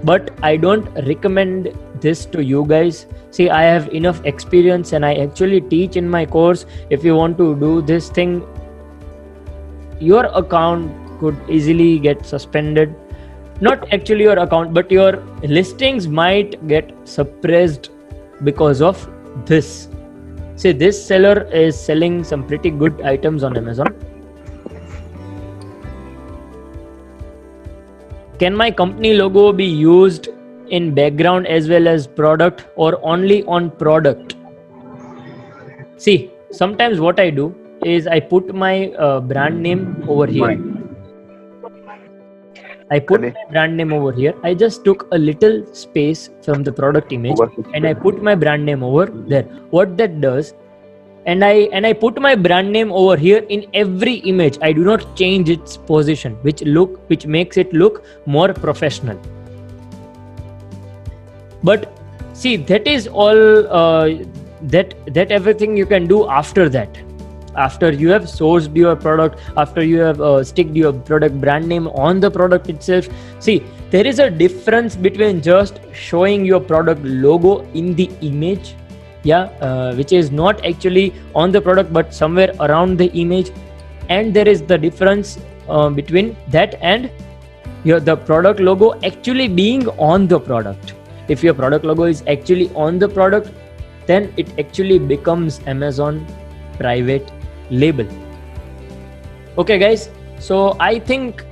But I don't recommend this to you guys. See, I have enough experience, and I actually teach in my course. If you want to do this thing, your account could easily get suspended. Not actually your account, but your listings might get suppressed because of this. See, this seller is selling some pretty good items on Amazon. Can my company logo be used in background as well as product, or only on product? See, sometimes what I do is I put my brand name over here. I put my brand name over here. I just took a little space from the product image and I put my brand name over there. What that does, and I put my brand name over here in every image. I do not change its position, which makes it look more professional. But see, that is all that everything you can do after that. After you have sourced your product, after you have sticked your product brand name on the product itself. See, there is a difference between just showing your product logo in the image, which is not actually on the product but somewhere around the image, and there is the difference between that and the product logo actually being on the product. If your product logo is actually on the product, then it actually becomes Amazon private label. Okay guys, so I think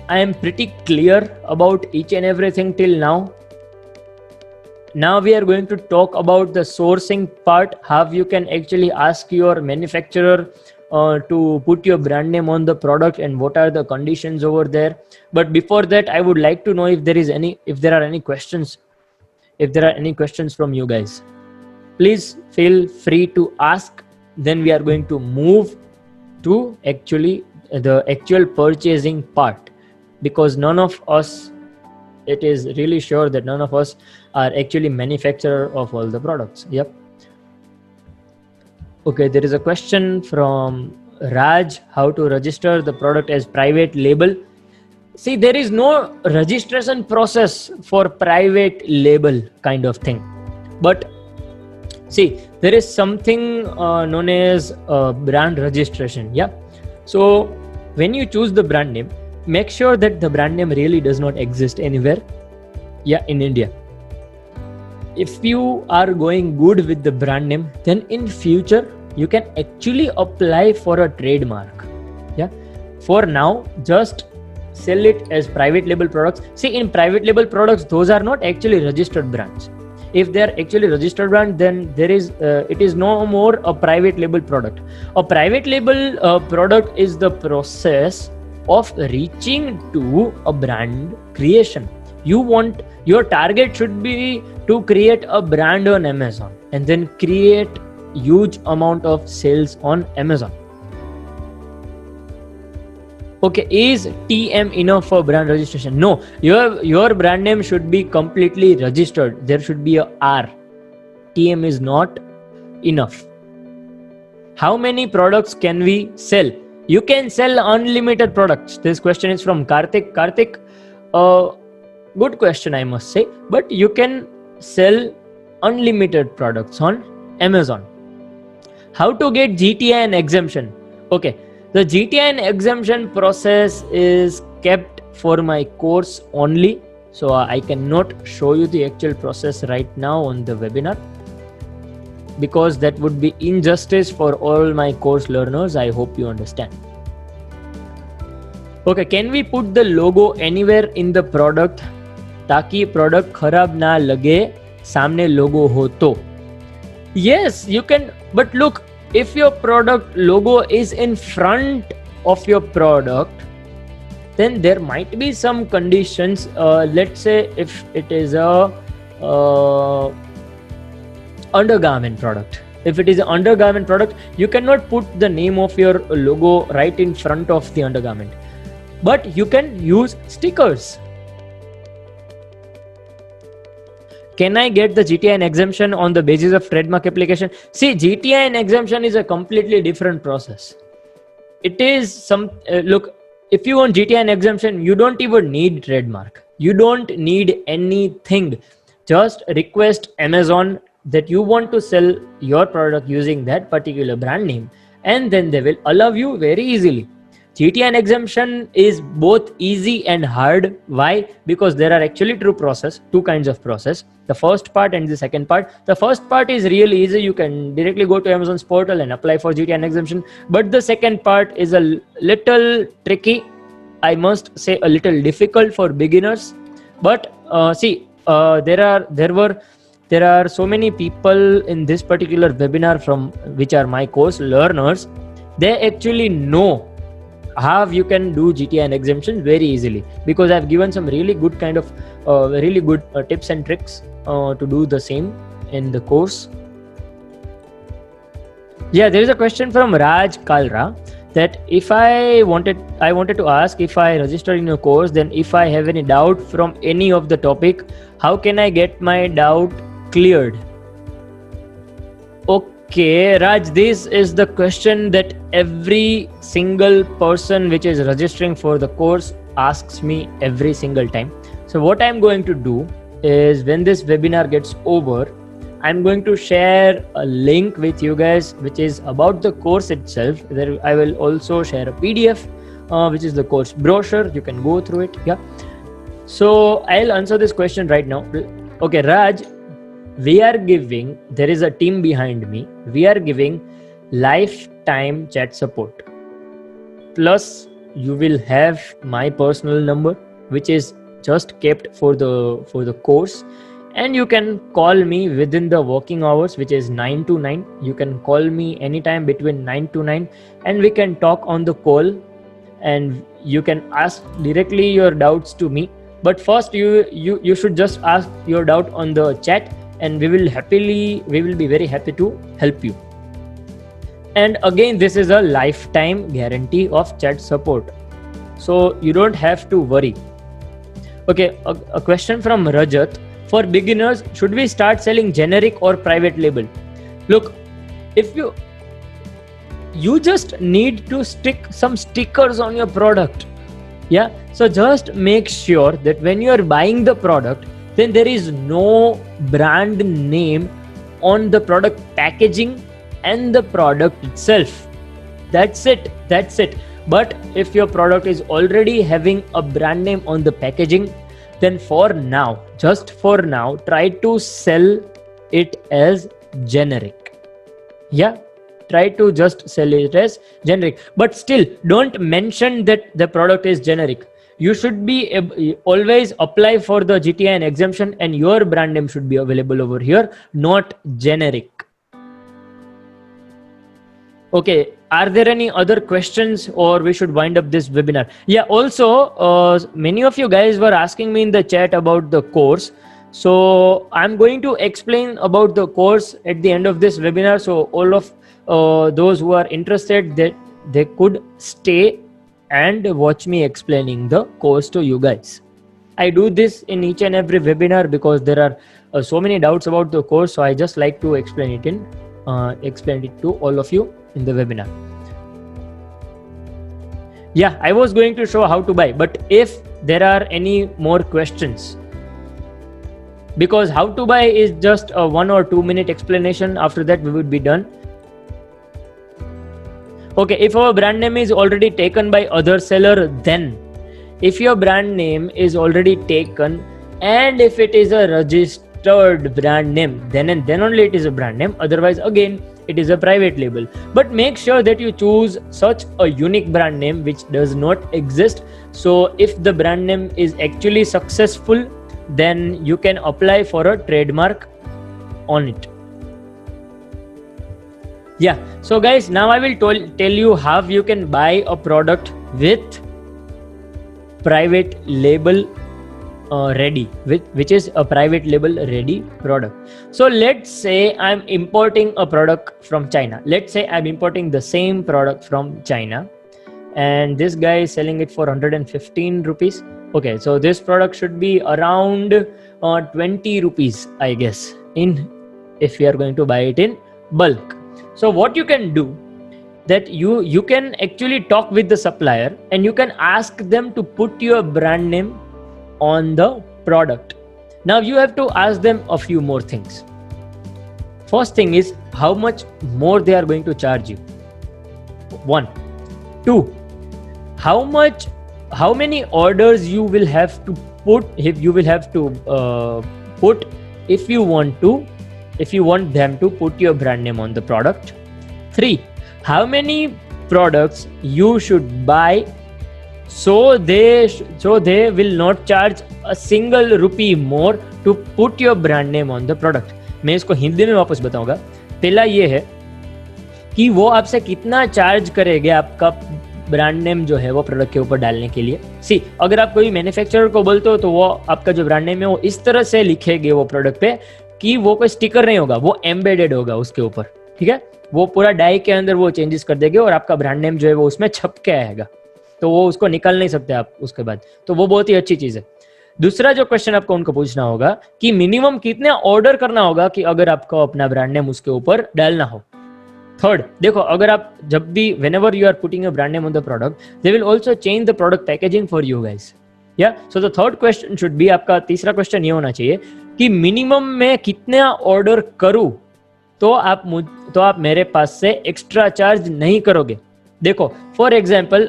I am pretty clear about each and everything till now. Now we are going to talk about the sourcing part, how you can actually ask your manufacturer to put your brand name on the product and what are the conditions over there. But before that, I would like to know if there are any questions. If there are any questions from you guys, please feel free to ask. Then we are going to move to actually the actual purchasing part, because none of us, it is really sure that none of us are actually manufacturer of all the products. Yep. Okay, there is a question from Raj, how to register the product as private label. See, there is no registration process for private label kind of thing. But see, there is something known as brand registration. Yeah. So when you choose the brand name, make sure that the brand name really does not exist anywhere. Yeah, in India. If you are going good with the brand name, then in future you can actually apply for a trademark. Yeah. For now, just sell it as private label products. See, in private label products, those are not actually registered brands. If they are actually registered brand, then there is it is no more a private label product. A private label product is the process of reaching to a brand creation. Your target should be to create a brand on Amazon and then create huge amount of sales on Amazon. Okay, is TM enough for brand registration? No, your brand name should be completely registered. There should be a R. TM is not enough. How many products can we sell? You can sell unlimited products. This question is from Karthik. Karthik, good question, I must say. But you can sell unlimited products on Amazon. How to get GTN exemption? Okay. The GTN exemption process is kept for my course only. So I cannot show you the actual process right now on the webinar, because that would be injustice for all my course learners. I hope you understand. Okay, can we put the logo anywhere in the product ताकि product खराब ना लगे सामने logo हो तो? Yes, you can. But look, if your product logo is in front of your product, then there might be some conditions. Let's say if it is a undergarment product. If it is an undergarment product, you cannot put the name of your logo right in front of the undergarment. But you can use stickers. Can I get the GTN exemption on the basis of trademark application? See, GTN exemption is a completely different process. It is some, look, if you want GTN exemption, you don't even need trademark. You don't need anything. Just request Amazon that you want to sell your product using that particular brand name, and then they will allow you very easily. GTN exemption is both easy and hard. Why? Because there are actually two kinds of process. The first part and the second part. The first part is really easy. You can directly go to Amazon's portal and apply for GTN exemption. But the second part is a little tricky. I must say a little difficult for beginners. But there are so many people in this particular webinar from which are my course learners. They actually know how you can do GTN exemption very easily, because I've given some really good kind of tips and tricks to do the same in the course. Yeah, there is a question from Raj Kalra that if I wanted to ask, if I register in your course, then if I have any doubt from any of the topic, how can I get my doubt cleared? Okay, Raj, this is the question that every single person which is registering for the course asks me every single time. So what I'm going to do is, when this webinar gets over, I'm going to share a link with you guys which is about the course itself. There I will also share a PDF which is the course brochure. You can go through it. Yeah. So I'll answer this question right now. Okay, Raj, there is a team behind me. We are giving lifetime chat support. Plus, you will have my personal number, which is just kept for the course, and you can call me within the working hours, which is 9 to 9. You can call me anytime between 9 to 9, and we can talk on the call, and you can ask directly your doubts to me. But first, you should just ask your doubt on the chat, and we will be very happy to help you. And again, this is a lifetime guarantee of chat support, so you don't have to worry. Okay, a question from Rajat. For beginners, should we start selling generic or private label? Look, if you just need to stick some stickers on your product. Yeah, so just make sure that when you are buying the product, then there is no brand name on the product packaging and the product itself. That's it. But if your product is already having a brand name on the packaging, then just for now, try to sell it as generic. Yeah, try to just sell it as generic, but still don't mention that the product is generic. You should be always apply for the GTIN exemption, and your brand name should be available over here, not generic. Okay, are there any other questions, or we should wind up this webinar? Yeah, also many of you guys were asking me in the chat about the course, so I'm going to explain about the course at the end of this webinar. So all of those who are interested, that they could stay and watch me explaining the course to you guys. I do this in each and every webinar because there are so many doubts about the course, so I just like to explain it to all of you in the webinar. Yeah, I was going to show how to buy, but if there are any more questions, because how to buy is just a 1 or 2 minute explanation, after that we would be done. Okay, if our brand name is already taken by other seller, then if your brand name is already taken, and if it is a registered brand name, then only it is a brand name. Otherwise, again, it is a private label. But make sure that you choose such a unique brand name which does not exist. So if the brand name is actually successful, then you can apply for a trademark on it. Yeah, so guys, now I will tell you how you can buy a product with private label ready, which is a private label ready product. So let's say I'm importing a product from China. Let's say I'm importing the same product from China, and this guy is selling it for 115 rupees. Okay, so this product should be around 20 rupees, I guess, if we are going to buy it in bulk. So what you can do, that you can actually talk with the supplier, and you can ask them to put your brand name on the product. Now you have to ask them a few more things. First thing is how much more they are going to charge you. 1. 2. How many orders you will have to put, if you want them to put your brand name on the product. 3. How many products you should buy so they will not charge a single rupee more to put your brand name on the product. मैं इसको हिंदी में वापस बताऊंगा. पहला ये है कि वो आपसे कितना चार्ज करेंगे आपका ब्रांड नेम जो है वो प्रोडक्ट के ऊपर डालने के लिए. सी, अगर आप कोई मैन्युफैक्चरर को बोलते हो तो वो आपका जो ब्रांड नेम है वो इस तरह से लिखेंगे वो प्रोडक्ट पे कि वो कोई स्टिकर नहीं होगा, वो एम्बेडेड होगा उसके ऊपर. ठीक है, वो पूरा डाई के अंदर वो चेंजेस कर देंगे और आपका ब्रांड नेम जो है वो उसमें छप के आएगा, तो वो उसको निकाल नहीं सकते आप उसके बाद, तो वो बहुत ही अच्छी चीज है। दूसरा जो क्वेश्चन आपको उनको पूछना होगा कि मिनिमम कितने ऑर्डर करना होगा कि अगर आपको अपना ब्रांड नेम उसके ऊपर डालना हो। थर्ड, देखो अगर आप जब भी whenever you are putting a brand name on the product, they will also change the product packaging for you guys. Yeah, so the third question should be, आपका तीसरा क्वेश्चन ये होना चाहिए कि मिनिमम में कितने ऑर्डर करूं तो आप मेरे पास से एक्स्ट्रा चार्ज नहीं करोगे। देखो फॉर एग्जांपल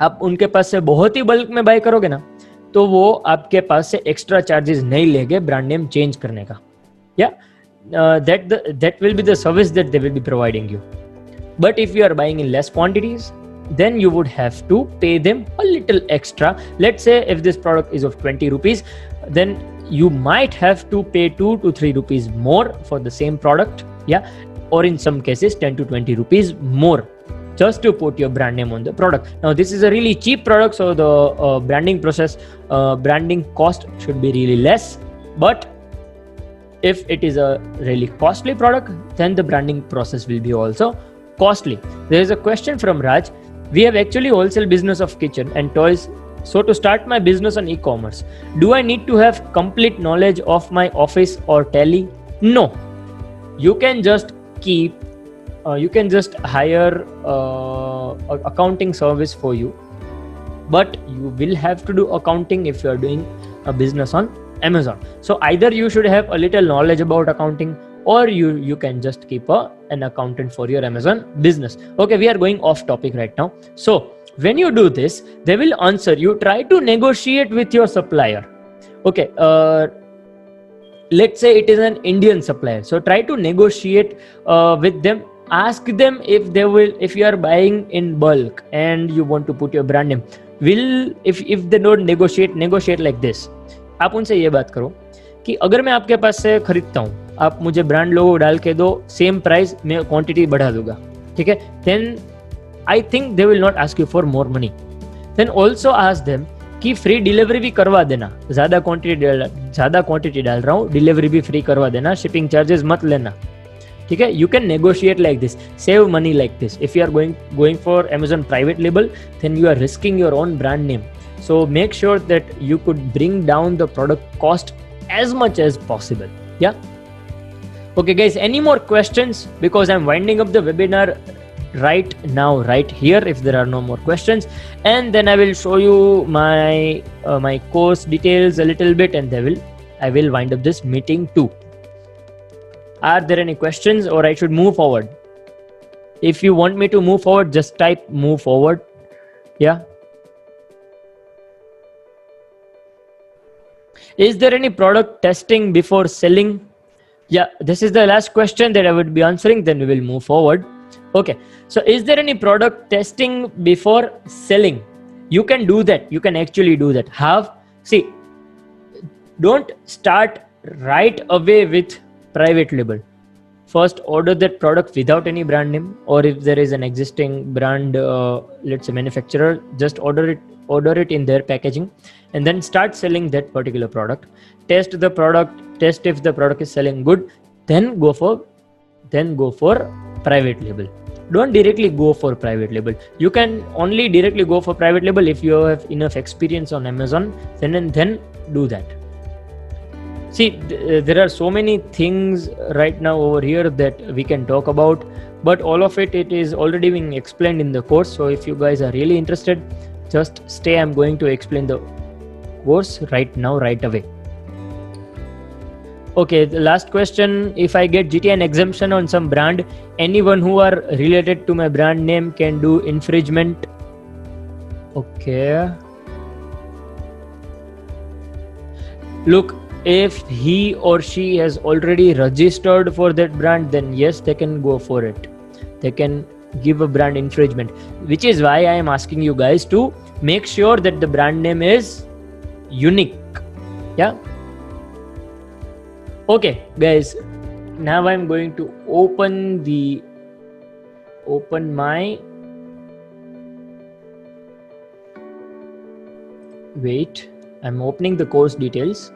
आप उनके पास से बहुत ही बल्क में बाय करोगे ना, तो वो आपके पास से एक्स्ट्रा चार्जेस नहीं लेंगे ब्रांड नेम चेंज करने का। या that will be the service that they will be providing you. But if you are buying in less quantities, then you would have to pay them a little extra. Let's say if this product is of 20 rupees, then you might have to pay 2 to 3 rupees more for the same product. Yeah, or in some cases 10 to 20 rupees more just to put your brand name on the product. Now this is a really cheap product, so the branding process, branding cost should be really less. But if it is a really costly product, then the branding process will be also costly. There is a question from Raj. We have actually wholesale business of kitchen and toys. So to start my business on e-commerce, do I need to have complete knowledge of my office or tally? No. You can just hire accounting service for you, but you will have to do accounting if you are doing a business on Amazon. So either you should have a little knowledge about accounting, or you can just keep an accountant for your Amazon business. Okay, we are going off topic right now. So when you do this, they will answer you. Try to negotiate with your supplier. Okay, let's say it is an Indian supplier, so try to negotiate with them. Ask them if you are buying in bulk and you want to put your brand name, if they don't negotiate like this. आप उनसे ये बात करो कि अगर मैं आपके पास से खरीदता हूँ, आप मुझे ब्रांड लोगो डाल के दो, सेम प्राइस, मैं क्वांटिटी बढ़ा दूंगा, ठीक है, then I think they will not ask you for more money. Then also ask them कि फ्री डिलीवरी भी करवा देना, ज्यादा क्वांटिटी डाल रहा हूँ, डिलीवरी भी फ्री करवा देना, शिपिंग चार्जेस मत लेना, ठीक है. You can negotiate like this, save money like this. If you are going for Amazon private label, then you are risking your own brand name. So make sure that you could bring down the product cost as much as possible. Yeah. Okay guys, any more questions? Because I'm winding up the webinar right now, right here, if there are no more questions, and then I will show you my course details a little bit, and I will wind up this meeting too. Are there any questions, or I should move forward? If you want me to move forward, just type move forward. Yeah. Is there any product testing before selling? Yeah, this is the last question that I would be answering, then we will move forward. Okay, so is there any product testing before selling? You can do that. You can actually do that. Don't start right away with private label. First, order that product without any brand name, or if there is an existing brand, let's say manufacturer, just order it in their packaging, and then start selling that particular product. Test the product, test if the product is selling good, then go for private label. Don't directly go for private label. You can only directly go for private label if you have enough experience on Amazon, then do that. There are so many things right now over here that we can talk about, but all of it is already being explained in the course. So if you guys are really interested, just stay. I'm going to explain the course right now, right away. Okay, the last question. If I get GTN exemption on some brand, anyone who are related to my brand name can do infringement. Okay. Look, if he or she has already registered for that brand, then yes, they can go for it. They can give a brand infringement, which is why I am asking you guys to make sure that the brand name is unique. Yeah. Okay, guys. Now I'm going to open my. Wait, I'm opening the course details.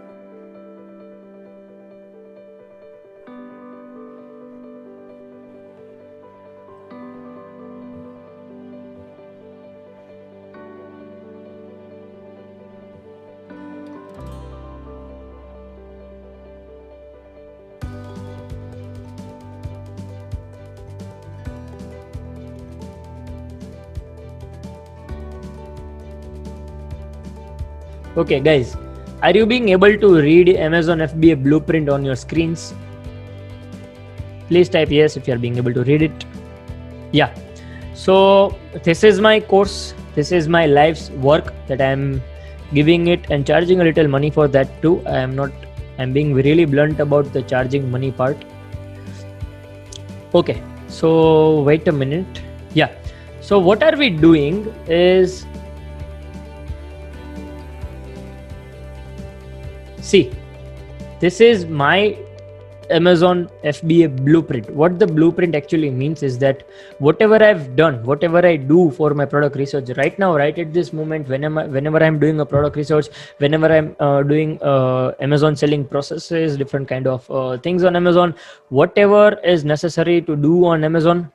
Okay, guys, are you being able to read Amazon FBA blueprint on your screens? Please type yes if you are being able to read it. Yeah. So this is my course. This is my life's work that I'm giving it and charging a little money for that too. I'm being really blunt about the charging money part. Okay. So wait a minute. Yeah. So what are we doing is, see, this is my Amazon FBA blueprint. What the blueprint actually means is that whatever I've done, whatever I do for my product research right now, right at this moment, whenever I'm doing a product research, whenever I'm doing Amazon selling processes, different kind of things on Amazon, whatever is necessary to do on Amazon,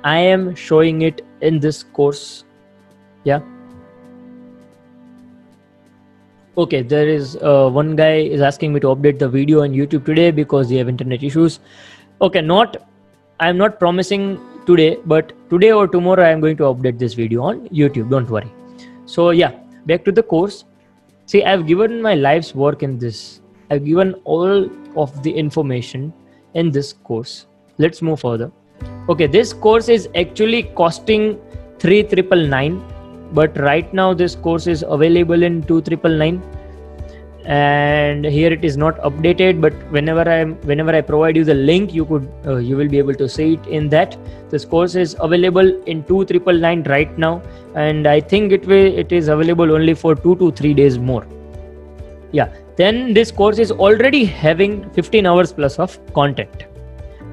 I am showing it in this course. Yeah. Okay, there is one guy is asking me to update the video on YouTube today because they have internet issues. Okay, I'm not promising today, but today or tomorrow I am going to update this video on YouTube. Don't worry. So yeah, back to the course. See, I've given my life's work in this. I've given all of the information in this course. Let's move further. Okay, this course is actually costing 3,999. But right now this course is available in 2,999, and here it is not updated, but whenever I provide you the link, you will be able to see it in that. This course is available in 2,999 right now, and I think it is available only for 2 to 3 days more. Yeah, then this course is already having 15 hours plus of content.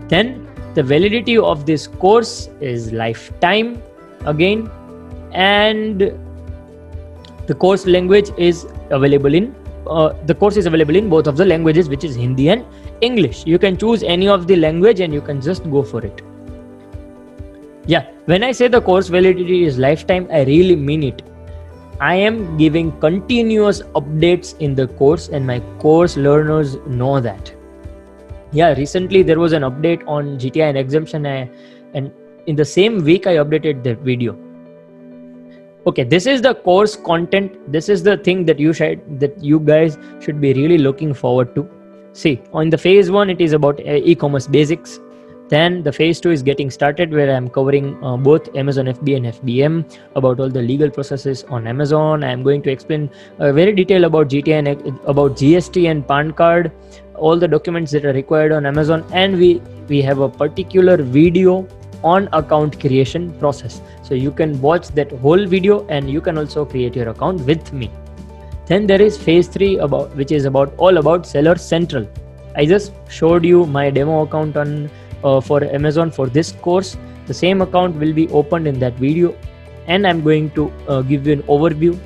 Then the validity of this course is lifetime again, and the course language is available in both of the languages, which is Hindi and English. You can choose any of the language and you can just go for it. Yeah, when I say the course validity is lifetime, I really mean it. I am giving continuous updates in the course, and my course learners know that. Yeah, recently there was an update on GTI and exemption, and in the same week I updated that video. Okay, this is the course content. This is the thing that you guys should be really looking forward to. See, on the phase 1, it is about e-commerce basics. Then the phase 2 is getting started, where I'm covering both Amazon FBA and FBM, about all the legal processes on Amazon. I'm going to explain very detail about GTA and about GST and PAN card, all the documents that are required on Amazon, and we have a particular video on account creation process, so you can watch that whole video and you can also create your account with me. Then there is phase 3, which is all about Seller Central. I just showed you my demo account on for Amazon for this course. The same account will be opened in that video, and I'm going to give you an overview.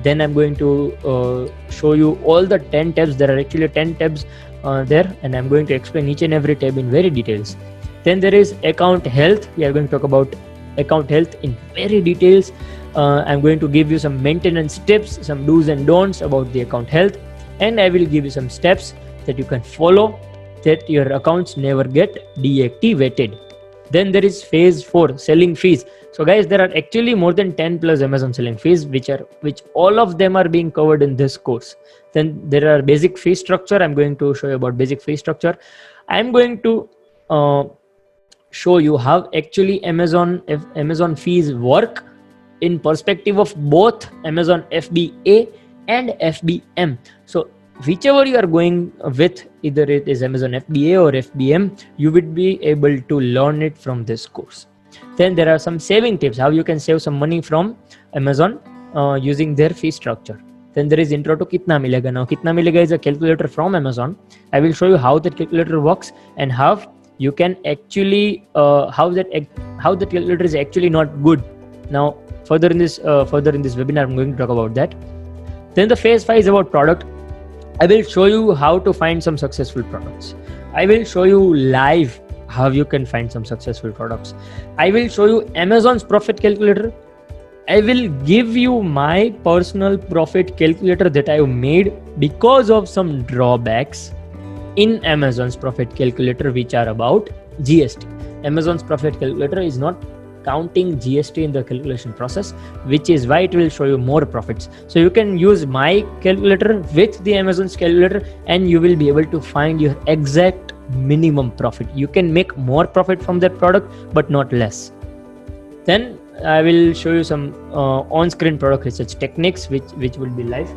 Then I'm going to show you all the 10 tabs. There are actually 10 tabs there, and I'm going to explain each and every tab in very details. Then there is account health. We are going to talk about account health in very details. I'm going to give you some maintenance tips, some do's and don'ts about the account health, and I will give you some steps that you can follow that your accounts never get deactivated. Then there is phase 4, selling fees. So guys, there are actually more than 10 plus Amazon selling fees, which all of them are being covered in this course. Then there are basic fee structure. I'm going to show you about basic fee structure. I'm going to show you how actually Amazon fees work in perspective of both Amazon FBA and FBM. So whichever you are going with, either it is Amazon FBA or FBM, you would be able to learn it from this course. Then there are some saving tips, how you can save some money from Amazon using their fee structure. Then there is intro to Kitna Milega. Now Kitna Milega is a calculator from Amazon. I will show you how that calculator works and how you can actually how that calculator is actually not good. Now further in this webinar, I'm going to talk about that. Then the phase 5 is about product. I will show you how to find some successful products. I will show you live how you can find some successful products. I will show you Amazon's profit calculator. I will give you my personal profit calculator that I have made because of some drawbacks in Amazon's profit calculator, which are about GST. Amazon's profit calculator is not counting GST in the calculation process, which is why it will show you more profits. So you can use my calculator with the Amazon's calculator and you will be able to find your exact minimum profit. You can make more profit from that product but not less. Then I will show you some on-screen product research techniques which will be live.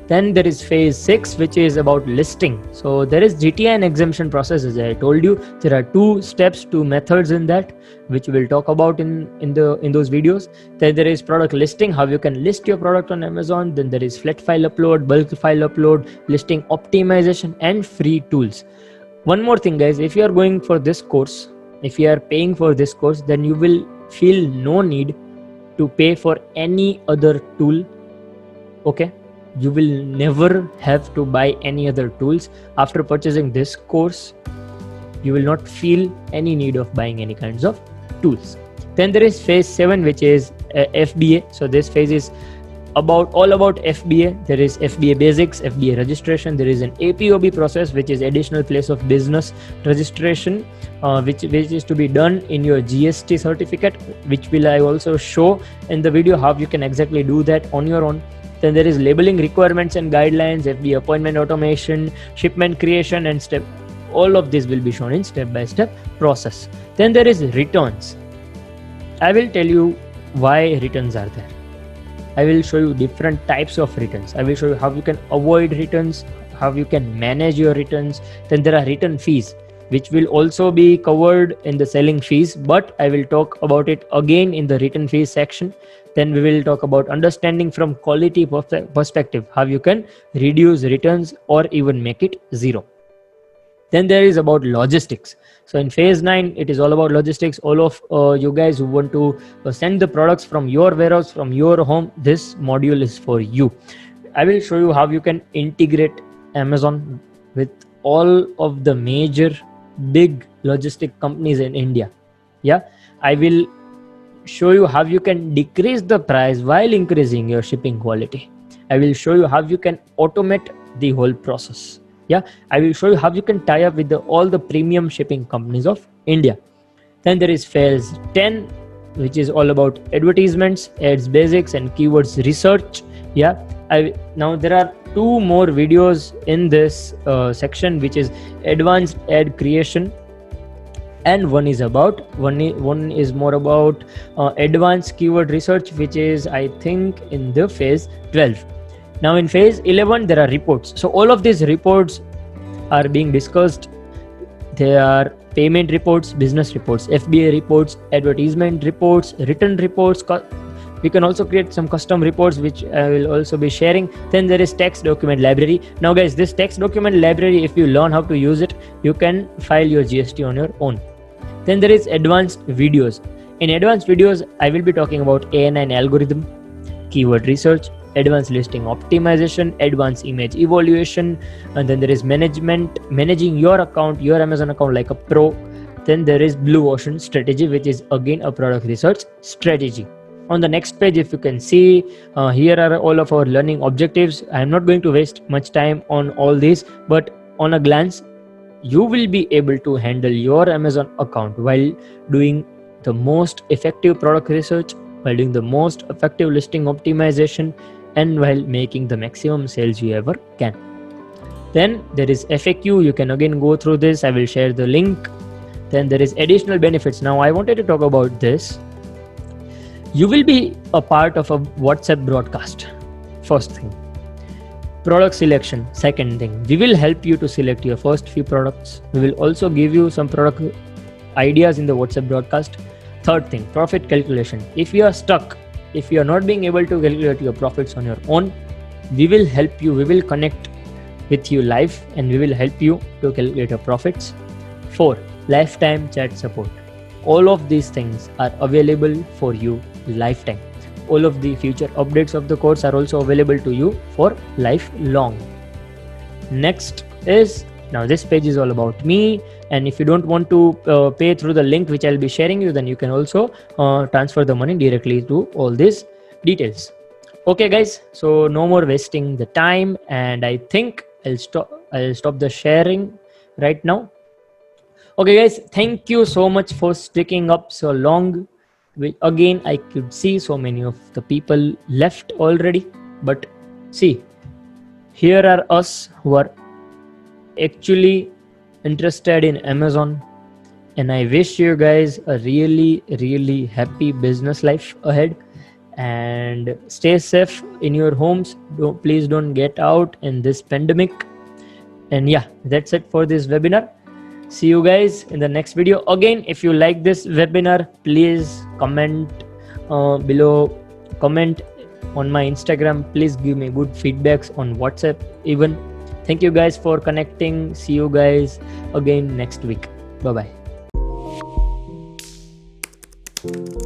Then there is phase 6, which is about listing. So there is GTI and exemption process. As I told you, there are 2 steps, 2 methods in that, which we'll talk about in those videos. Then there is product listing, how you can list your product on Amazon. Then there is flat file upload, bulk file upload, listing optimization, and free tools. One more thing, guys, if you are going for this course, if you are paying for this course, then you will feel no need to pay for any other tool. Okay, you will never have to buy any other tools. After purchasing this course, you will not feel any need of buying any kinds of tools. Then there is phase 7, which is FBA. So this phase is all about FBA. There is FBA basics, FBA registration. There is an APOB process, which is additional place of business registration, which is to be done in your GST certificate, which will I also show in the video how you can exactly do that on your own. Then there is labeling requirements and guidelines, FBA appointment automation, shipment creation, and step. All of this will be shown in step-by-step process. Then there is returns. I will tell you why returns are there. I will show you different types of returns. I will show you how you can avoid returns, how you can manage your returns. Then there are return fees, which will also be covered in the selling fees, but I will talk about it again in the return fees section. Then we will talk about understanding from quality perspective, how you can reduce returns or even make it 0. Then there is about logistics. So in phase 9, it is all about logistics. All of you guys who want to send the products from your warehouse, from your home, this module is for you. I will show you how you can integrate Amazon with all of the major big logistic companies in India. Yeah, I will show you how you can decrease the price while increasing your shipping quality. I will show you how you can automate the whole process. Yeah, I will show you how you can tie up with all the premium shipping companies of India. Then there is phase 10, which is all about advertisements, ads basics, and keywords research. Yeah, now there are 2 more videos in this section, which is advanced ad creation, and one is more about advanced keyword research, which is I think in the phase 12. Now in phase 11 there are reports. So all of these reports are being discussed. They are payment reports, business reports, FBA reports, advertisement reports, written reports. We can also create some custom reports, which I will also be sharing. Then there is text document library. Now guys, this text document library, if you learn how to use it, you can file your GST on your own. Then there is advanced videos. In advanced videos, I will be talking about ANN algorithm, keyword research, advanced listing optimization, advanced image evaluation, and then there is managing your account, your Amazon account like a pro. Then there is blue ocean strategy, which is again a product research strategy. On the next page, if you can see, here are all of our learning objectives. I am not going to waste much time on all these, but on a glance, you will be able to handle your Amazon account while doing the most effective product research, while doing the most effective listing optimization, and while making the maximum sales you ever can. Then there is FAQ. You can again go through this. I will share the link. Then there is additional benefits. Now I wanted to talk about this. You will be a part of a WhatsApp broadcast. First thing. Product selection. Second thing, we will help you to select your first few products. We will also give you some product ideas in the WhatsApp broadcast. Third thing, profit calculation. If you are stuck, if you are not being able to calculate your profits on your own, we will help you. We will connect with you live and we will help you to calculate your profits. 4, lifetime chat support. All of these things are available for you lifetime. All of the future updates of the course are also available to you for lifelong. Next is, now this page is all about me, and if you don't want to pay through the link which I'll be sharing you, then you can also transfer the money directly to all these details. Okay guys, so no more wasting the time, and I think I'll stop the sharing right now. Okay, guys, thank you so much for sticking up so long. Again, I could see so many of the people left already, but see, here are us who are actually interested in Amazon, and I wish you guys a really, really happy business life ahead. And stay safe in your homes. Please don't get out in this pandemic. And yeah, that's it for this webinar. See you guys in the next video. Again, if you like this webinar, please comment below. Comment on my Instagram. Please give me good feedbacks on WhatsApp even. Thank you guys for connecting. See you guys again next week. Bye bye.